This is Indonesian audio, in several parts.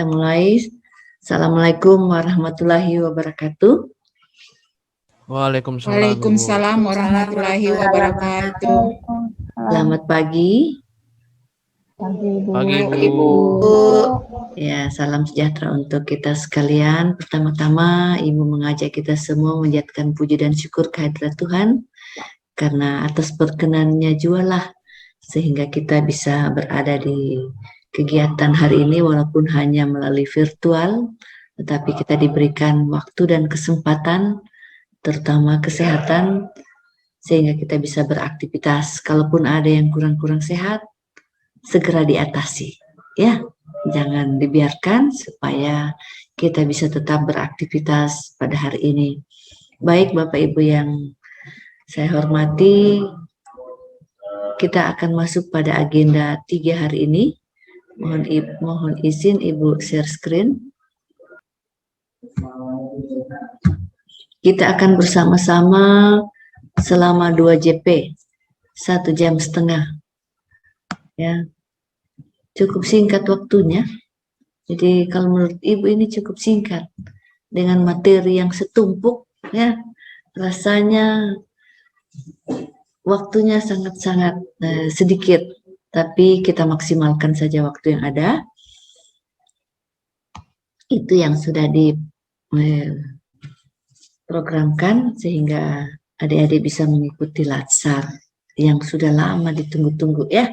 kita mulai. Assalamualaikum warahmatullahi wabarakatuh. Waalaikumsalam warahmatullahi wabarakatuh. Selamat pagi. Pagi, Ibu. Ya, salam sejahtera untuk kita sekalian. Pertama-tama, Ibu mengajak kita semua menjadikan puji dan syukur kehadirat Tuhan, karena atas perkenannya jualah sehingga kita bisa berada di kegiatan hari ini walaupun hanya melalui virtual, tetapi kita diberikan waktu dan kesempatan, terutama kesehatan, sehingga kita bisa beraktivitas. Kalaupun ada yang kurang-kurang sehat, segera diatasi. Ya, jangan dibiarkan supaya kita bisa tetap beraktivitas pada hari ini. Baik Bapak Ibu yang saya hormati, kita akan masuk pada agenda 3 hari ini. Mohon izin Ibu share screen. Kita akan bersama-sama selama 2 JP, 1 jam setengah. Ya, cukup singkat waktunya. Jadi kalau menurut Ibu ini cukup singkat dengan materi yang setumpuk, ya rasanya waktunya sangat-sangat sedikit, tapi kita maksimalkan saja waktu yang ada. Itu yang sudah diprogramkan sehingga adik-adik bisa mengikuti latsar yang sudah lama ditunggu-tunggu ya.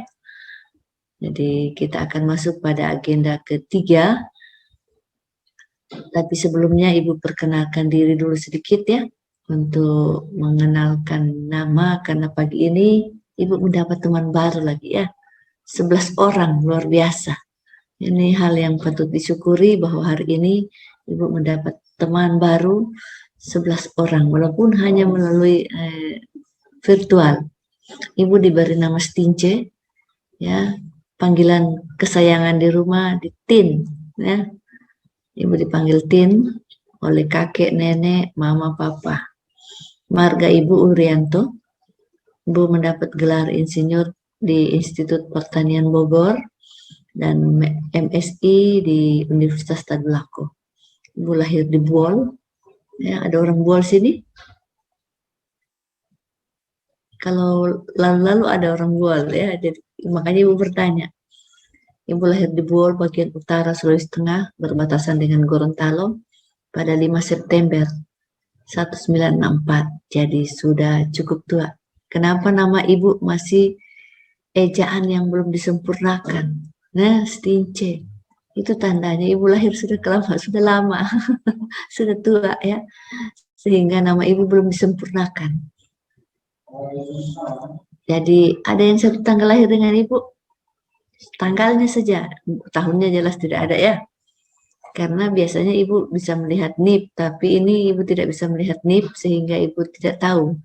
Jadi kita akan masuk pada agenda ketiga. Tapi sebelumnya Ibu perkenalkan diri dulu sedikit ya, untuk mengenalkan nama, karena pagi ini Ibu mendapat teman baru lagi ya. 11 orang, luar biasa. Ini hal yang patut disyukuri bahwa hari ini Ibu mendapat teman baru 11 orang, walaupun hanya melalui virtual. Ibu diberi nama Stince, ya, panggilan kesayangan di rumah di Tin, ya. Ibu dipanggil Tin oleh kakek, nenek, mama, papa. Marga Ibu Urianto. Ibu mendapat gelar insinyur di Institut Pertanian Bogor dan MSI di Universitas Tadulako. Ibu lahir di Buol. Ya, ada orang Buol sini? Kalau lalu-lalu ada orang Buol ya, jadi makanya Ibu bertanya. Ibu lahir di Buol, bagian utara Sulawesi Tengah, berbatasan dengan Gorontalo pada 5 September 1964. Jadi sudah cukup tua. Kenapa nama Ibu masih ejaan yang belum disempurnakan? Nah, Stince. Itu tandanya Ibu lahir sudah lama, sudah tua ya. Sehingga nama Ibu belum disempurnakan. Jadi ada yang satu tanggal lahir dengan Ibu, tanggalnya saja, tahunnya jelas tidak ada ya. Karena biasanya Ibu bisa melihat NIP, tapi ini Ibu tidak bisa melihat NIP sehingga Ibu tidak tahu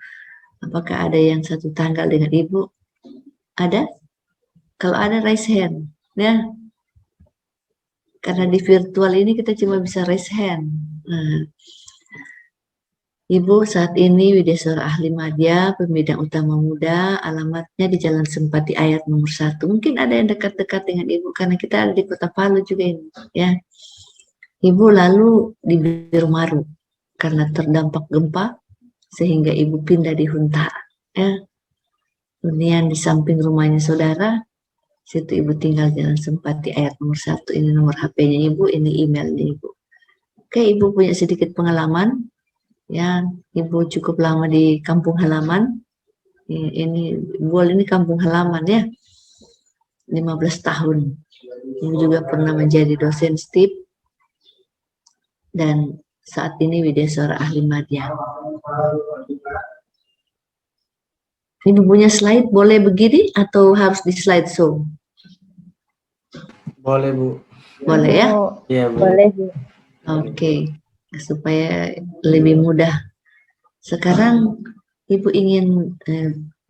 apakah ada yang satu tanggal dengan Ibu. Ada? Kalau ada raise hand ya. Karena di virtual ini kita cuma bisa raise hand. Nah, Ibu saat ini Widyaswara Ahli Madya, Pembidang Utama Muda, alamatnya di Jalan Sempati Ayat nomor 1. Mungkin ada yang dekat-dekat dengan Ibu, karena kita ada di Kota Palu juga ini, ya. Ibu lalu di Birumaru, karena terdampak gempa, sehingga Ibu pindah di Huntara, ya. Hunian di samping rumahnya saudara, situ Ibu tinggal Jalan Sempati Ayat nomor 1, ini nomor HP-nya Ibu, ini emailnya Ibu. Oke, Ibu punya sedikit pengalaman. Ya, Ibu cukup lama di kampung halaman. Ini Buol ini kampung halaman ya. 15 tahun. Ibu juga pernah menjadi dosen STIP. Dan saat ini Widyaswara Ahli Madya. Ibu punya slide, boleh begini atau harus di slide show? Boleh Bu. Boleh ya? Iya Bu. Boleh Bu. Oke. Supaya lebih mudah. Sekarang Ibu ingin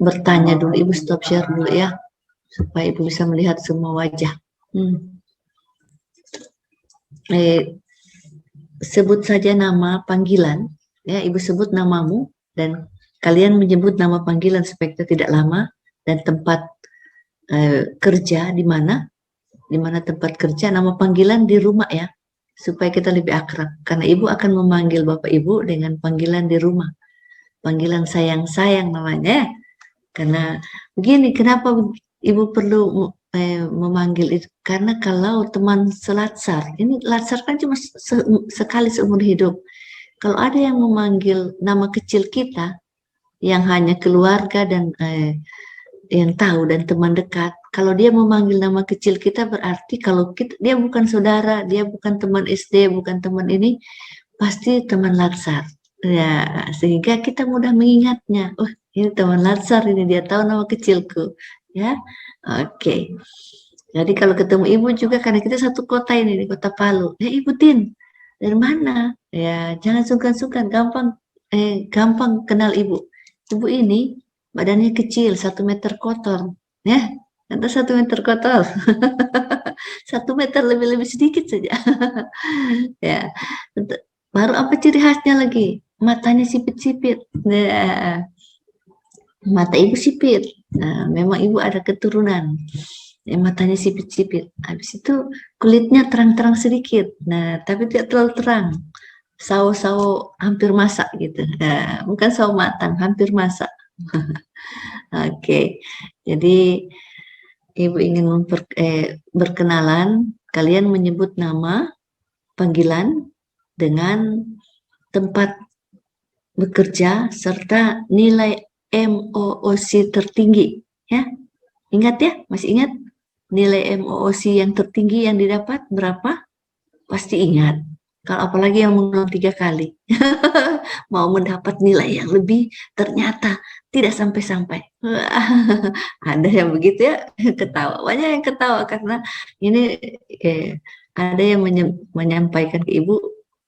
bertanya dulu, Ibu stop share dulu ya, supaya Ibu bisa melihat semua wajah. Sebut saja nama panggilan, ya Ibu sebut namamu dan kalian menyebut nama panggilan supaya kita tidak lama, dan tempat kerja di mana, di mana tempat kerja, nama panggilan di rumah ya, supaya kita lebih akrab. Karena ibu akan memanggil bapak ibu dengan panggilan di rumah, panggilan sayang-sayang namanya ya. Karena begini, kenapa ibu perlu memanggil itu? Karena kalau teman selatsar, ini latsar kan cuma sekali seumur hidup. Kalau ada yang memanggil nama kecil kita, yang hanya keluarga dan yang tahu dan teman dekat, kalau dia memanggil nama kecil kita berarti kalau dia bukan saudara, dia bukan teman SD, bukan teman ini, pasti teman latsar. Ya, sehingga kita mudah mengingatnya. Oh, ini teman latsar, ini dia tahu nama kecilku. Ya, oke. Jadi kalau ketemu ibu juga, karena kita satu kota ini, di kota Palu. Ibu Tin, dari mana? Ya, jangan sungkan-sungkan, gampang kenal ibu. Ibu ini badannya kecil, 1 meter kotor. Ya, atau 1 meter kotor. 1 meter lebih-lebih sedikit saja. Ya, baru apa ciri khasnya lagi? Matanya sipit-sipit. Nah, mata ibu sipit. Nah, memang ibu ada keturunan. Ya, matanya sipit-sipit. Habis itu kulitnya terang-terang sedikit. Nah, tapi tidak terlalu terang. Sawo-sawo hampir masak gitu. Nah, bukan sawo matang, hampir masak. Oke. Jadi ibu ingin berkenalan, kalian menyebut nama panggilan dengan tempat bekerja serta nilai MOOC tertinggi, ya. Ingat ya, masih ingat nilai MOOC yang tertinggi yang didapat berapa? Pasti ingat. Kalau apalagi yang mengulang 3 kali, mau mendapat nilai yang lebih, ternyata tidak sampai-sampai. Ada yang begitu ya, ketawa. Banyak yang ketawa karena ini ada yang menyampaikan ke ibu,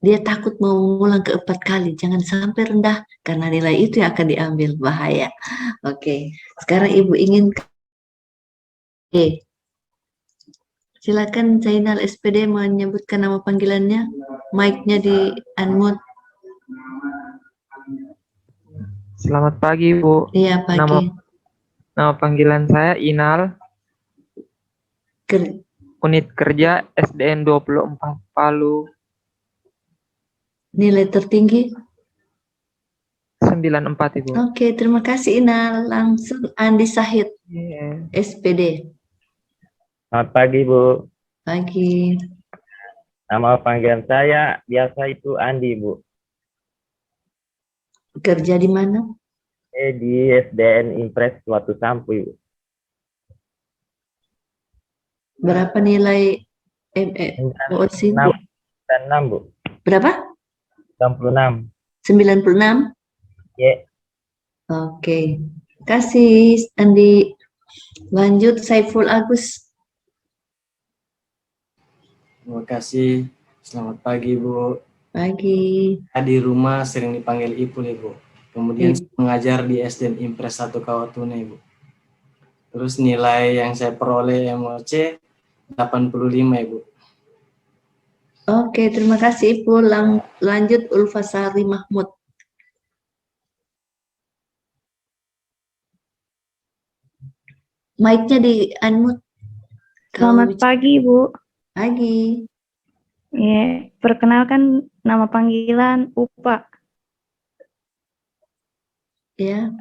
dia takut mau mengulang ke 4 kali, jangan sampai rendah karena nilai itu yang akan diambil, bahaya. Oke, sekarang ibu ingin silakan Zainal SPD menyebutkan nama panggilannya, mic-nya di unmute. Selamat pagi, Bu. Iya, pagi. Nama panggilan saya Inal, unit kerja SDN 24 Palu. Nilai tertinggi? 94, Ibu. Oke, terima kasih Inal. Langsung Andi Sahid, SPD. Selamat pagi, Bu. Pagi. Nama panggilan saya biasa itu Andi, Bu. Kerja di mana? Di SDN Impres Suatu Sampu, Ibu. Berapa nilai MOOC? 96, Bu. Berapa? 96. 96? Ya. Oke. Kasih Andi. Lanjut Saiful Agus. Terima kasih. Selamat pagi, Bu. Pagi. Di rumah sering dipanggil Ipul, Ibu. Kemudian mengajar di SDN Impres 1 Kawatuna, Ibu. Terus nilai yang saya peroleh MOC 85, Ibu. Oke, terima kasih Ibu. Lanjut Ulfasari Mahmud. Mic-nya di unmute. Selamat pagi, Bu. Pagi. Ya, perkenalkan nama panggilan Upa. Ya.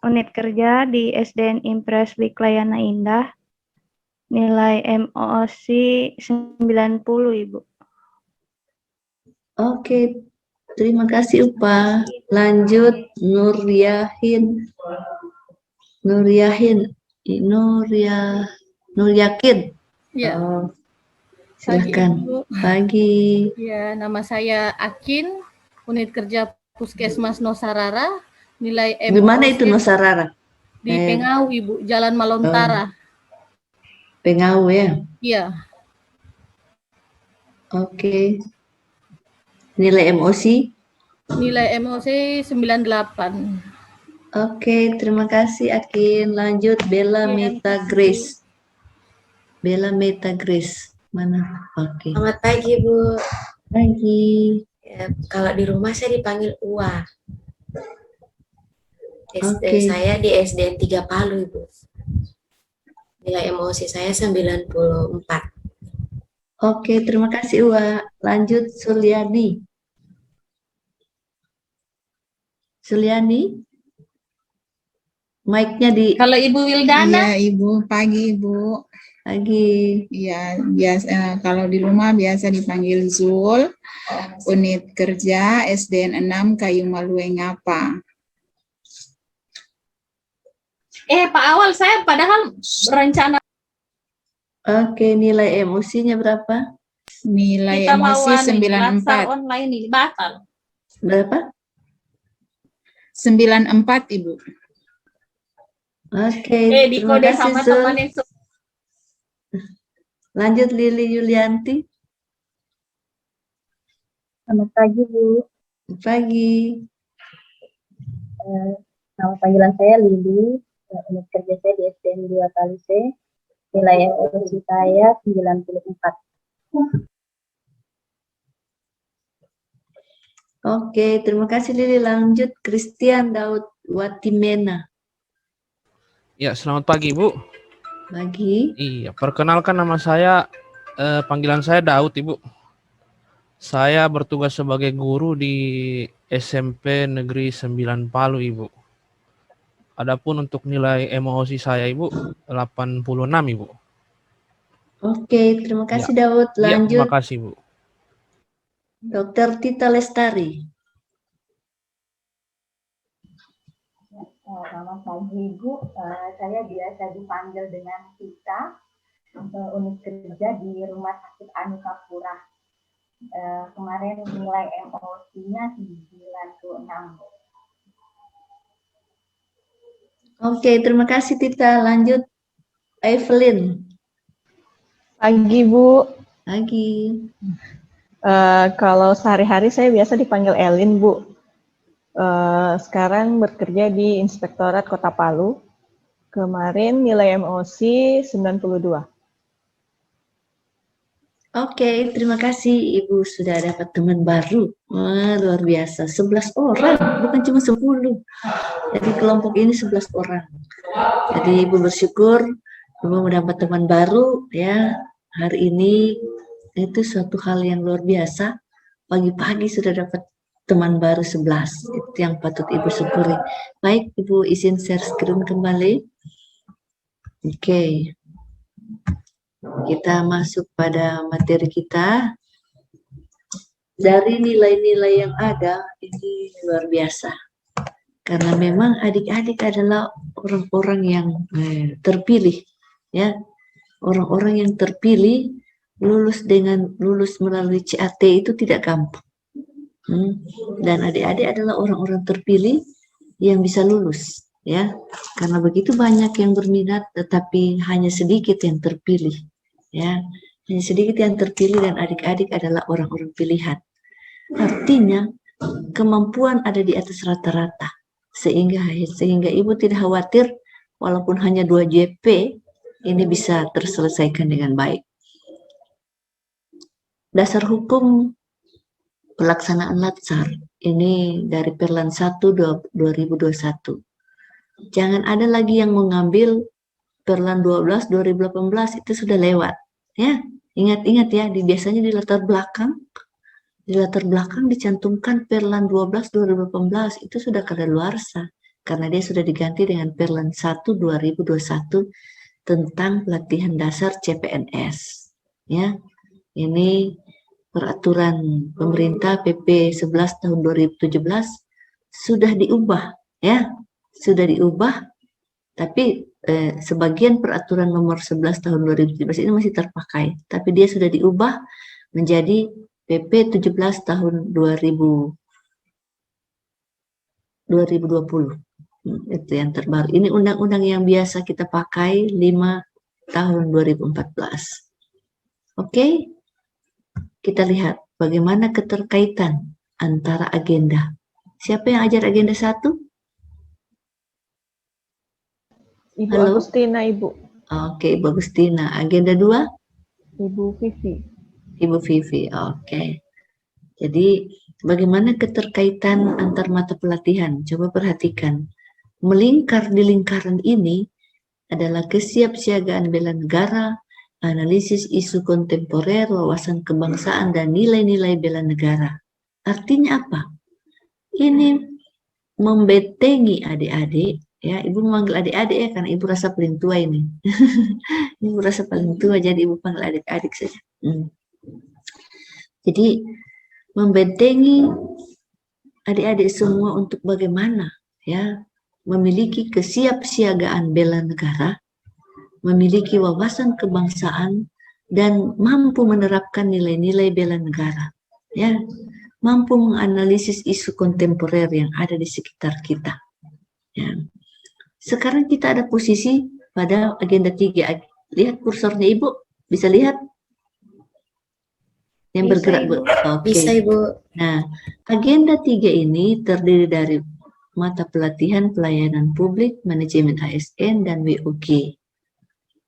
Unit kerja di SDN Impres Wiklayana Indah. Nilai MOOC 90, Ibu. Oke, terima kasih Upa. Lanjut Nuryahin. Nuryakin. Ya. Silakan. Pagi. Ya, nama saya Akin, unit kerja Puskesmas Nosarara, nilai MOOC. Di mana itu Nosarara? Di Pengau, Ibu, Jalan Malontara. Pengau ya? Iya. Oke. Nilai MOC? Nilai MOC 98. Oke, terima kasih Akin. Lanjut Bella Meta Grace. Bella Meta Grace. Mana? Oke. Selamat pagi, Bu. Pagi. Ya, kalau di rumah saya dipanggil Uwa. Oke. Saya di SDN 3 Palu, Ibu. Nilai emosi saya 94. Oke, terima kasih Uwa. Lanjut Suliani. Suliani, mic-nya di Kalau Ibu Wildana, Iya, Ibu. Pagi, Ibu. lagi. Iya, biasa kalau di rumah biasa dipanggil Zul. Unit kerja SDN 6 Kayu Malue Ngapa. Pak Awal saya padahal rencana Oke, nilai emosinya berapa? Nilai kita mau emosi latsar 94. online ini batal. Berapa? 94, Ibu. Oke, Di terima kode kasih sama Zul. teman yang Lanjut Lili Yulianti. Selamat pagi, Bu. Pagi. Nama panggilan saya Lili. Unit kerja saya di SDN 2 Talise. Nilai emosi saya 94. Oke, terima kasih Lili. Lanjut Christian Daud Watimena. Ya, selamat pagi, Bu. Pagi. Iya, perkenalkan nama saya, panggilan saya Daud, Ibu. Saya bertugas sebagai guru di SMP Negeri 9 Palu, Ibu. Adapun untuk nilai emosi saya, Ibu, 86, Ibu. Oke, terima kasih Daud. Iya, Lanjut terima kasih, Bu. Dr. Tita Lestari. Selamat pagi, Bu. Saya biasa dipanggil dengan Tita. Unit kerja di Rumah Sakit Anukapura. Kemarin nilai emosinya 96. Oke, terima kasih Tita. Lanjut Evelyn. Pagi, Bu. Pagi. Kalau sehari-hari saya biasa dipanggil Elin, Bu. Sekarang bekerja di Inspektorat Kota Palu. Kemarin nilai emosi 92. Oke, terima kasih Ibu sudah dapat teman baru. Wah, luar biasa. 11 orang, bukan cuma 10. Jadi kelompok ini 11 orang. Jadi Ibu bersyukur Ibu mendapat teman baru ya. Hari ini itu suatu hal yang luar biasa. Pagi-pagi sudah dapat teman baru 11. Itu yang patut Ibu syukuri. Baik, Ibu izin share screen kembali. Oke. Kita masuk pada materi kita. Dari nilai-nilai yang ada, ini luar biasa. Karena memang adik-adik adalah orang-orang yang terpilih. Ya, orang-orang yang terpilih lulus melalui CAT itu tidak gampang. Dan adik-adik adalah orang-orang terpilih yang bisa lulus. Ya, karena begitu banyak yang berminat, tetapi hanya sedikit yang terpilih. Ya, hanya sedikit yang terpilih dan adik-adik adalah orang-orang pilihan. Artinya kemampuan ada di atas rata-rata, sehingga Ibu tidak khawatir walaupun hanya 2 JP ini bisa terselesaikan dengan baik. Dasar hukum pelaksanaan latsar ini dari Perlan 1 2021. Jangan ada lagi yang mengambil Perlan 12 2018, itu sudah lewat ya. Ingat-ingat ya, biasanya di latar belakang dicantumkan Perlan 12 2018, itu sudah kadaluarsa karena dia sudah diganti dengan Perlan 1 2021 tentang pelatihan dasar CPNS ya. Ini peraturan pemerintah PP 11 tahun 2017 sudah diubah ya. Sudah diubah, tapi sebagian peraturan nomor 11 tahun 2017 ini masih terpakai, tapi dia sudah diubah menjadi PP 17 tahun 2020. Itu yang terbaru. Ini undang-undang yang biasa kita pakai 5 tahun 2014. Oke, kita lihat bagaimana keterkaitan antara agenda. Siapa yang ajar agenda 1? Ibu Halo? Agustina, Ibu. Oke, Ibu Agustina. Agenda 2? Ibu Vivi. Ibu Vivi, oke. Jadi, bagaimana keterkaitan antar mata pelatihan? Coba perhatikan. Melingkar di lingkaran ini, adalah kesiapsiagaan bela negara, analisis isu kontemporer, wawasan kebangsaan, dan nilai-nilai bela negara. Artinya apa? Ini membentengi adik-adik, ya, ibu memanggil adik-adik ya, karena ibu rasa paling tua ini. Ibu rasa paling tua, jadi ibu panggil adik-adik saja. Jadi, membentengi adik-adik semua untuk bagaimana, ya, memiliki kesiapsiagaan bela negara, memiliki wawasan kebangsaan, dan mampu menerapkan nilai-nilai bela negara, ya, mampu menganalisis isu kontemporer yang ada di sekitar kita. Ya. Sekarang kita ada posisi pada agenda 3. Lihat kursornya Ibu, bisa lihat? Yang Bisa, bergerak, Ibu. Bu. Oke. Bisa, Ibu. Nah, agenda 3 ini terdiri dari mata pelatihan pelayanan publik, manajemen ASN, dan WOG.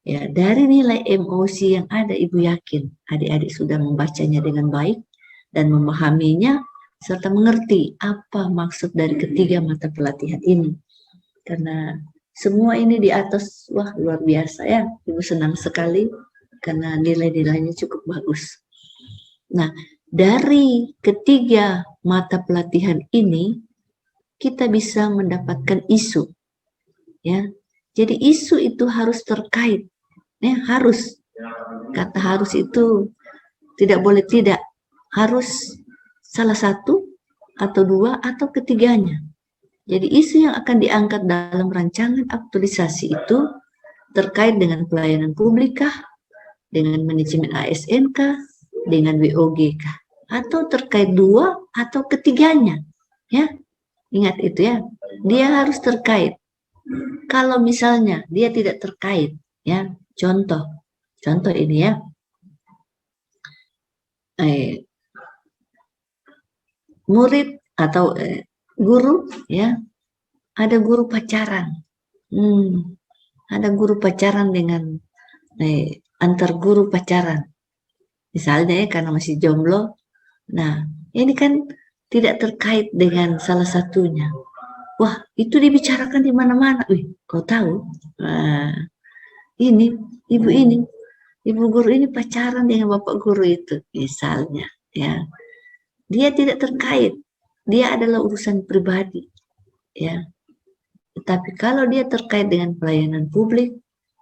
Ya, dari nilai MOC yang ada, Ibu yakin adik-adik sudah membacanya dengan baik dan memahaminya, serta mengerti apa maksud dari ketiga mata pelatihan ini. Karena semua ini di atas, wah luar biasa ya, Ibu senang sekali karena nilai-nilainya cukup bagus. Nah, dari ketiga mata pelatihan ini, kita bisa mendapatkan isu. Ya, jadi isu itu harus terkait. Ya, harus. Kata harus itu tidak boleh tidak. Harus salah satu atau dua atau ketiganya. Jadi isu yang akan diangkat dalam rancangan aktualisasi itu terkait dengan pelayanan publik kah, dengan manajemen ASN kah, dengan WOG kah, atau terkait dua atau ketiganya. Ya, ingat itu ya. Dia harus terkait. Kalau misalnya dia tidak terkait, ya, contoh ini ya. Murid atau guru, ya, ada guru pacaran, ada guru pacaran dengan antar guru pacaran, misalnya ya, karena masih jomblo. Nah, ini kan tidak terkait dengan salah satunya. Wah, itu dibicarakan di mana-mana. Wih, kau tahu? Nah, ini ibu guru ini pacaran dengan bapak guru itu, misalnya, ya. Dia tidak terkait, dia adalah urusan pribadi, ya. Tetapi kalau dia terkait dengan pelayanan publik,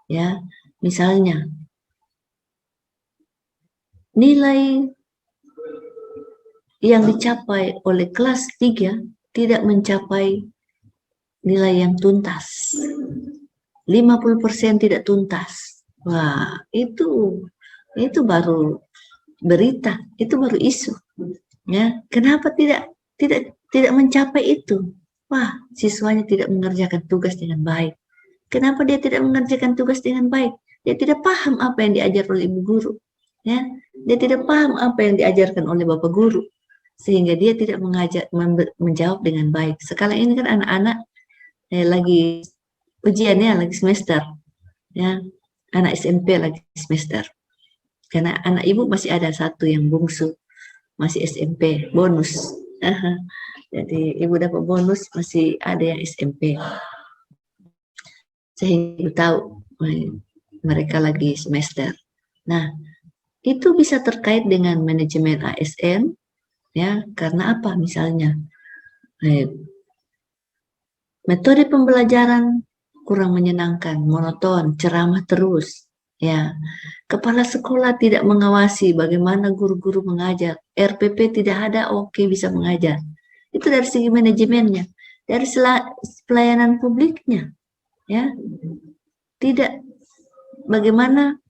ya, misalnya nilai yang dicapai oleh kelas 3 tidak mencapai nilai yang tuntas, 50% tidak tuntas. Wah, itu baru berita, itu baru isu. Ya, kenapa tidak mencapai itu? Wah, siswanya tidak mengerjakan tugas dengan baik. Kenapa dia tidak mengerjakan tugas dengan baik? Dia tidak paham apa yang diajar oleh ibu guru. Ya, dia tidak paham apa yang diajarkan oleh bapak guru, sehingga dia tidak menjawab dengan baik. Sekarang ini kan anak-anak lagi ujiannya, lagi semester. Ya, anak SMP lagi semester. Karena anak ibu masih ada satu yang bungsu, masih SMP, bonus. Jadi ibu dapat bonus, masih ada yang SMP. Sehingga ibu tahu mereka lagi semester. Nah, itu bisa terkait dengan manajemen ASN, ya, karena apa? Misalnya metode pembelajaran kurang menyenangkan, monoton, ceramah terus. Ya, kepala sekolah tidak mengawasi bagaimana guru-guru mengajar. RPP tidak ada, oke, bisa mengajar. Itu dari segi manajemennya. Dari pelayanan publiknya, ya, tidak, bagaimana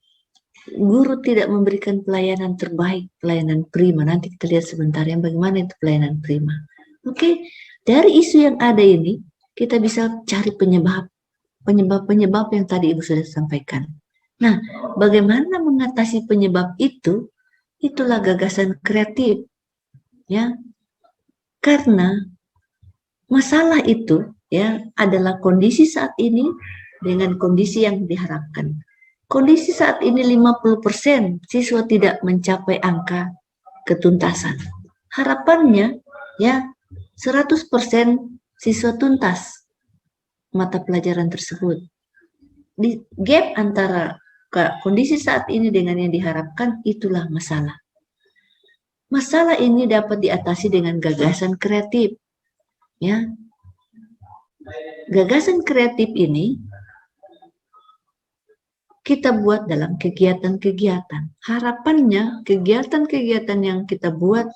guru tidak memberikan pelayanan terbaik, pelayanan prima. Nanti kita lihat sebentar yang bagaimana itu pelayanan prima. Oke, dari isu yang ada ini kita bisa cari penyebab yang tadi ibu sudah sampaikan. Nah, bagaimana mengatasi penyebab itu? Itulah gagasan kreatif, ya. Karena masalah itu, ya, adalah kondisi saat ini dengan kondisi yang diharapkan. Kondisi saat ini 50% siswa tidak mencapai angka ketuntasan. Harapannya, ya, 100% siswa tuntas mata pelajaran tersebut. di gap antara kondisi saat ini dengan yang diharapkan, itulah masalah. Masalah ini dapat diatasi dengan gagasan kreatif. Ya. Gagasan kreatif ini kita buat dalam kegiatan-kegiatan. Harapannya kegiatan-kegiatan yang kita buat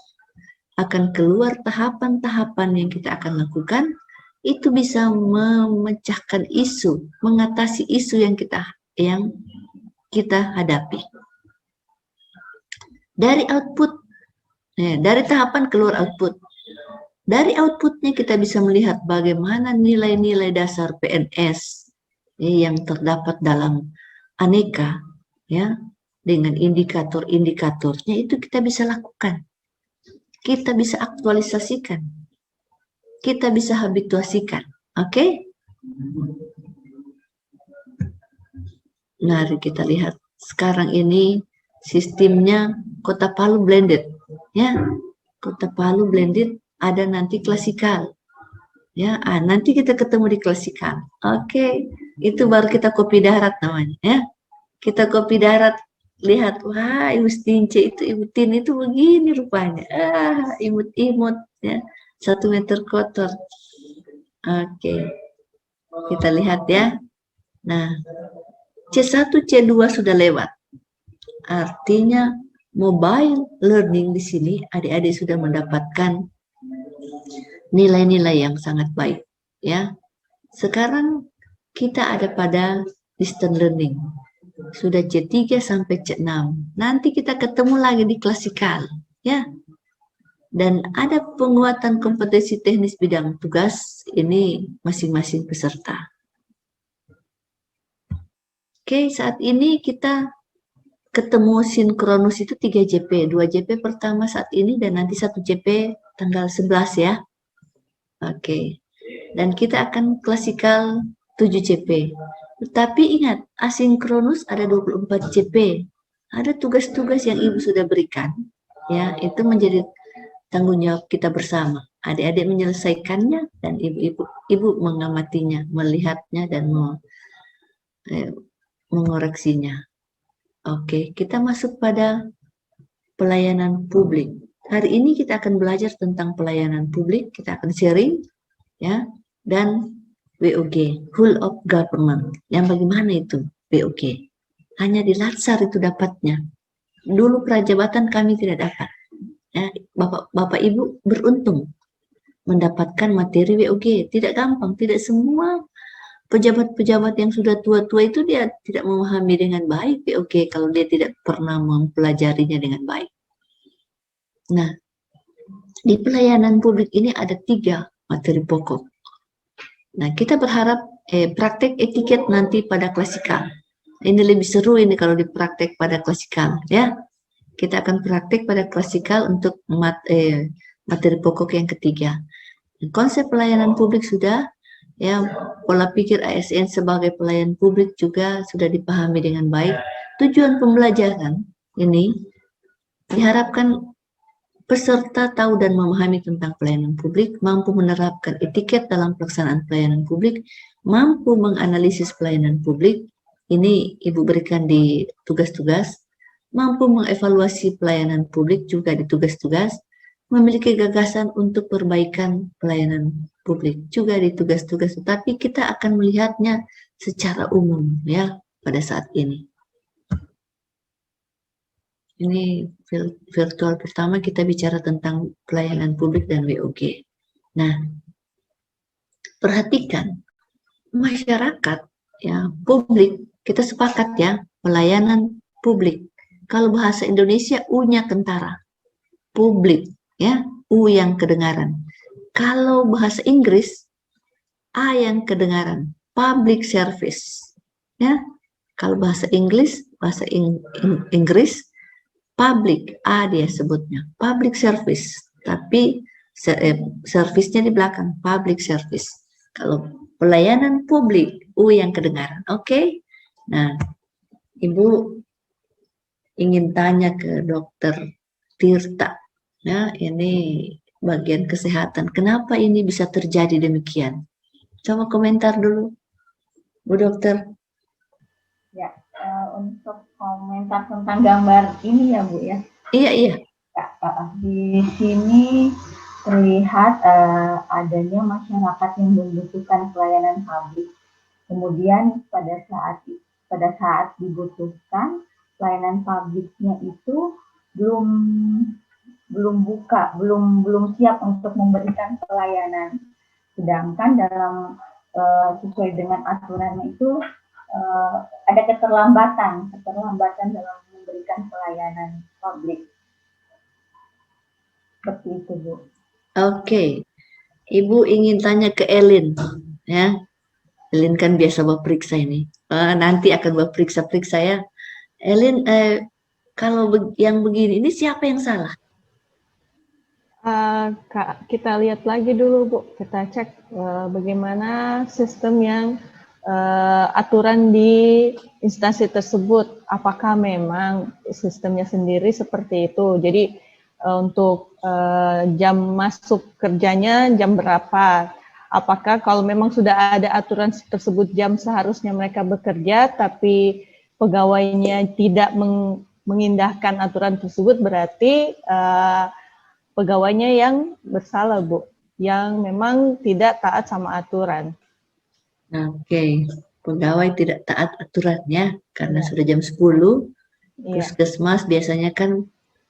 akan keluar tahapan-tahapan yang kita akan lakukan, itu bisa memecahkan isu, mengatasi isu yang kita hadapi. Dari output, dari tahapan keluar output. Dari outputnya kita bisa melihat bagaimana nilai-nilai dasar PNS yang terdapat dalam aneka, ya, dengan indikator-indikatornya itu kita bisa lakukan. Kita bisa aktualisasikan. Kita bisa habituasikan. Oke? Mari kita lihat. Sekarang ini sistemnya Kota Palu blended. Ya, Kota Palu blended, ada nanti klasikal. Ya, nanti kita ketemu di klasikal. Oke, itu baru kita kopi darat namanya. Ya, kita kopi darat. Lihat, wah, Ibu Tince itu, Ibu Tin itu begini rupanya. Imut-imut, ya. 1 meter kotor. Oke. Kita lihat ya. Nah, C1, C2 sudah lewat. Artinya mobile learning di sini adik-adik sudah mendapatkan nilai-nilai yang sangat baik, ya. Sekarang kita ada pada distance learning. Sudah C3 sampai C6. Nanti kita ketemu lagi di klasikal, ya. Dan ada penguatan kompetensi teknis bidang tugas ini masing-masing peserta. Oke, saat ini kita ketemu sinkronus itu 3 JP, 2 JP pertama saat ini dan nanti 1 JP tanggal 11 ya. Oke. Dan kita akan klasikal 7 JP. Tetapi ingat, asinkronus ada 24 JP. Ada tugas-tugas yang Ibu sudah berikan, ya, itu menjadi tanggung jawab kita bersama. Adik-adik menyelesaikannya dan ibu mengamatinya, melihatnya dan mengoreksinya. Oke, kita masuk pada pelayanan publik. Hari ini kita akan belajar tentang pelayanan publik, kita akan sharing, ya, dan WOG, Whole of Government. Yang bagaimana itu WOG? Hanya di Latsar itu dapatnya. Dulu prajabatan kami tidak dapat. Ya, Bapak Ibu beruntung mendapatkan materi WOG. Tidak gampang, tidak semua pejabat-pejabat yang sudah tua-tua itu dia tidak memahami dengan baik WOG kalau dia tidak pernah mempelajarinya dengan baik. Nah, di pelayanan publik ini ada 3 materi pokok. Nah, kita berharap praktek etiket nanti pada klasikal. Ini lebih seru ini kalau dipraktek pada klasikal, ya. Kita akan praktek pada klasikal untuk materi pokok yang ketiga. Konsep pelayanan publik sudah, ya, pola pikir ASN sebagai pelayan publik juga sudah dipahami dengan baik. Tujuan pembelajaran ini diharapkan peserta tahu dan memahami tentang pelayanan publik, mampu menerapkan etiket dalam pelaksanaan pelayanan publik, mampu menganalisis pelayanan publik, ini Ibu berikan di tugas-tugas, mampu mengevaluasi pelayanan publik juga di tugas-tugas, memiliki gagasan untuk perbaikan pelayanan publik juga di tugas-tugas, tetapi kita akan melihatnya secara umum, ya, pada saat ini. Ini virtual pertama kita bicara tentang pelayanan publik dan WOG. Nah, perhatikan masyarakat, ya, publik, kita sepakat ya, pelayanan publik. Kalau bahasa Indonesia U-nya kentara, publik, ya, U yang kedengaran. Kalau bahasa Inggris A yang kedengaran, public service, ya. Kalau bahasa Inggris public, A dia sebutnya, public service, tapi service-nya di belakang, public service. Kalau pelayanan publik, U yang kedengaran, oke? Nah, Ibu ingin tanya ke Dokter Tirta, ya, ini bagian kesehatan, kenapa ini bisa terjadi demikian? Coba komentar dulu, Bu Dokter. Ya, untuk komentar tentang gambar ini ya Bu ya. Iya, iya. Di sini terlihat adanya masyarakat yang membutuhkan pelayanan publik. Kemudian pada saat dibutuhkan pelayanan publiknya itu belum siap untuk memberikan pelayanan. Sedangkan dalam sesuai dengan aturannya itu ada keterlambatan dalam memberikan pelayanan publik. Seperti itu, Bu. Oke. Ibu ingin tanya ke Elin, ya. Elin kan biasa periksa ini. Nanti akan periksa ya. Elin, kalau yang begini, ini siapa yang salah? Kak, kita lihat lagi dulu, Bu. Kita cek bagaimana sistem yang aturan di instansi tersebut. Apakah memang sistemnya sendiri seperti itu? Jadi untuk jam masuk kerjanya jam berapa? Apakah kalau memang sudah ada aturan tersebut jam seharusnya mereka bekerja, tapi pegawainya tidak mengindahkan aturan tersebut, berarti pegawainya yang bersalah, Bu, yang memang tidak taat sama aturan. Oke, pegawai tidak taat aturannya karena sudah jam 10, puskesmas biasanya kan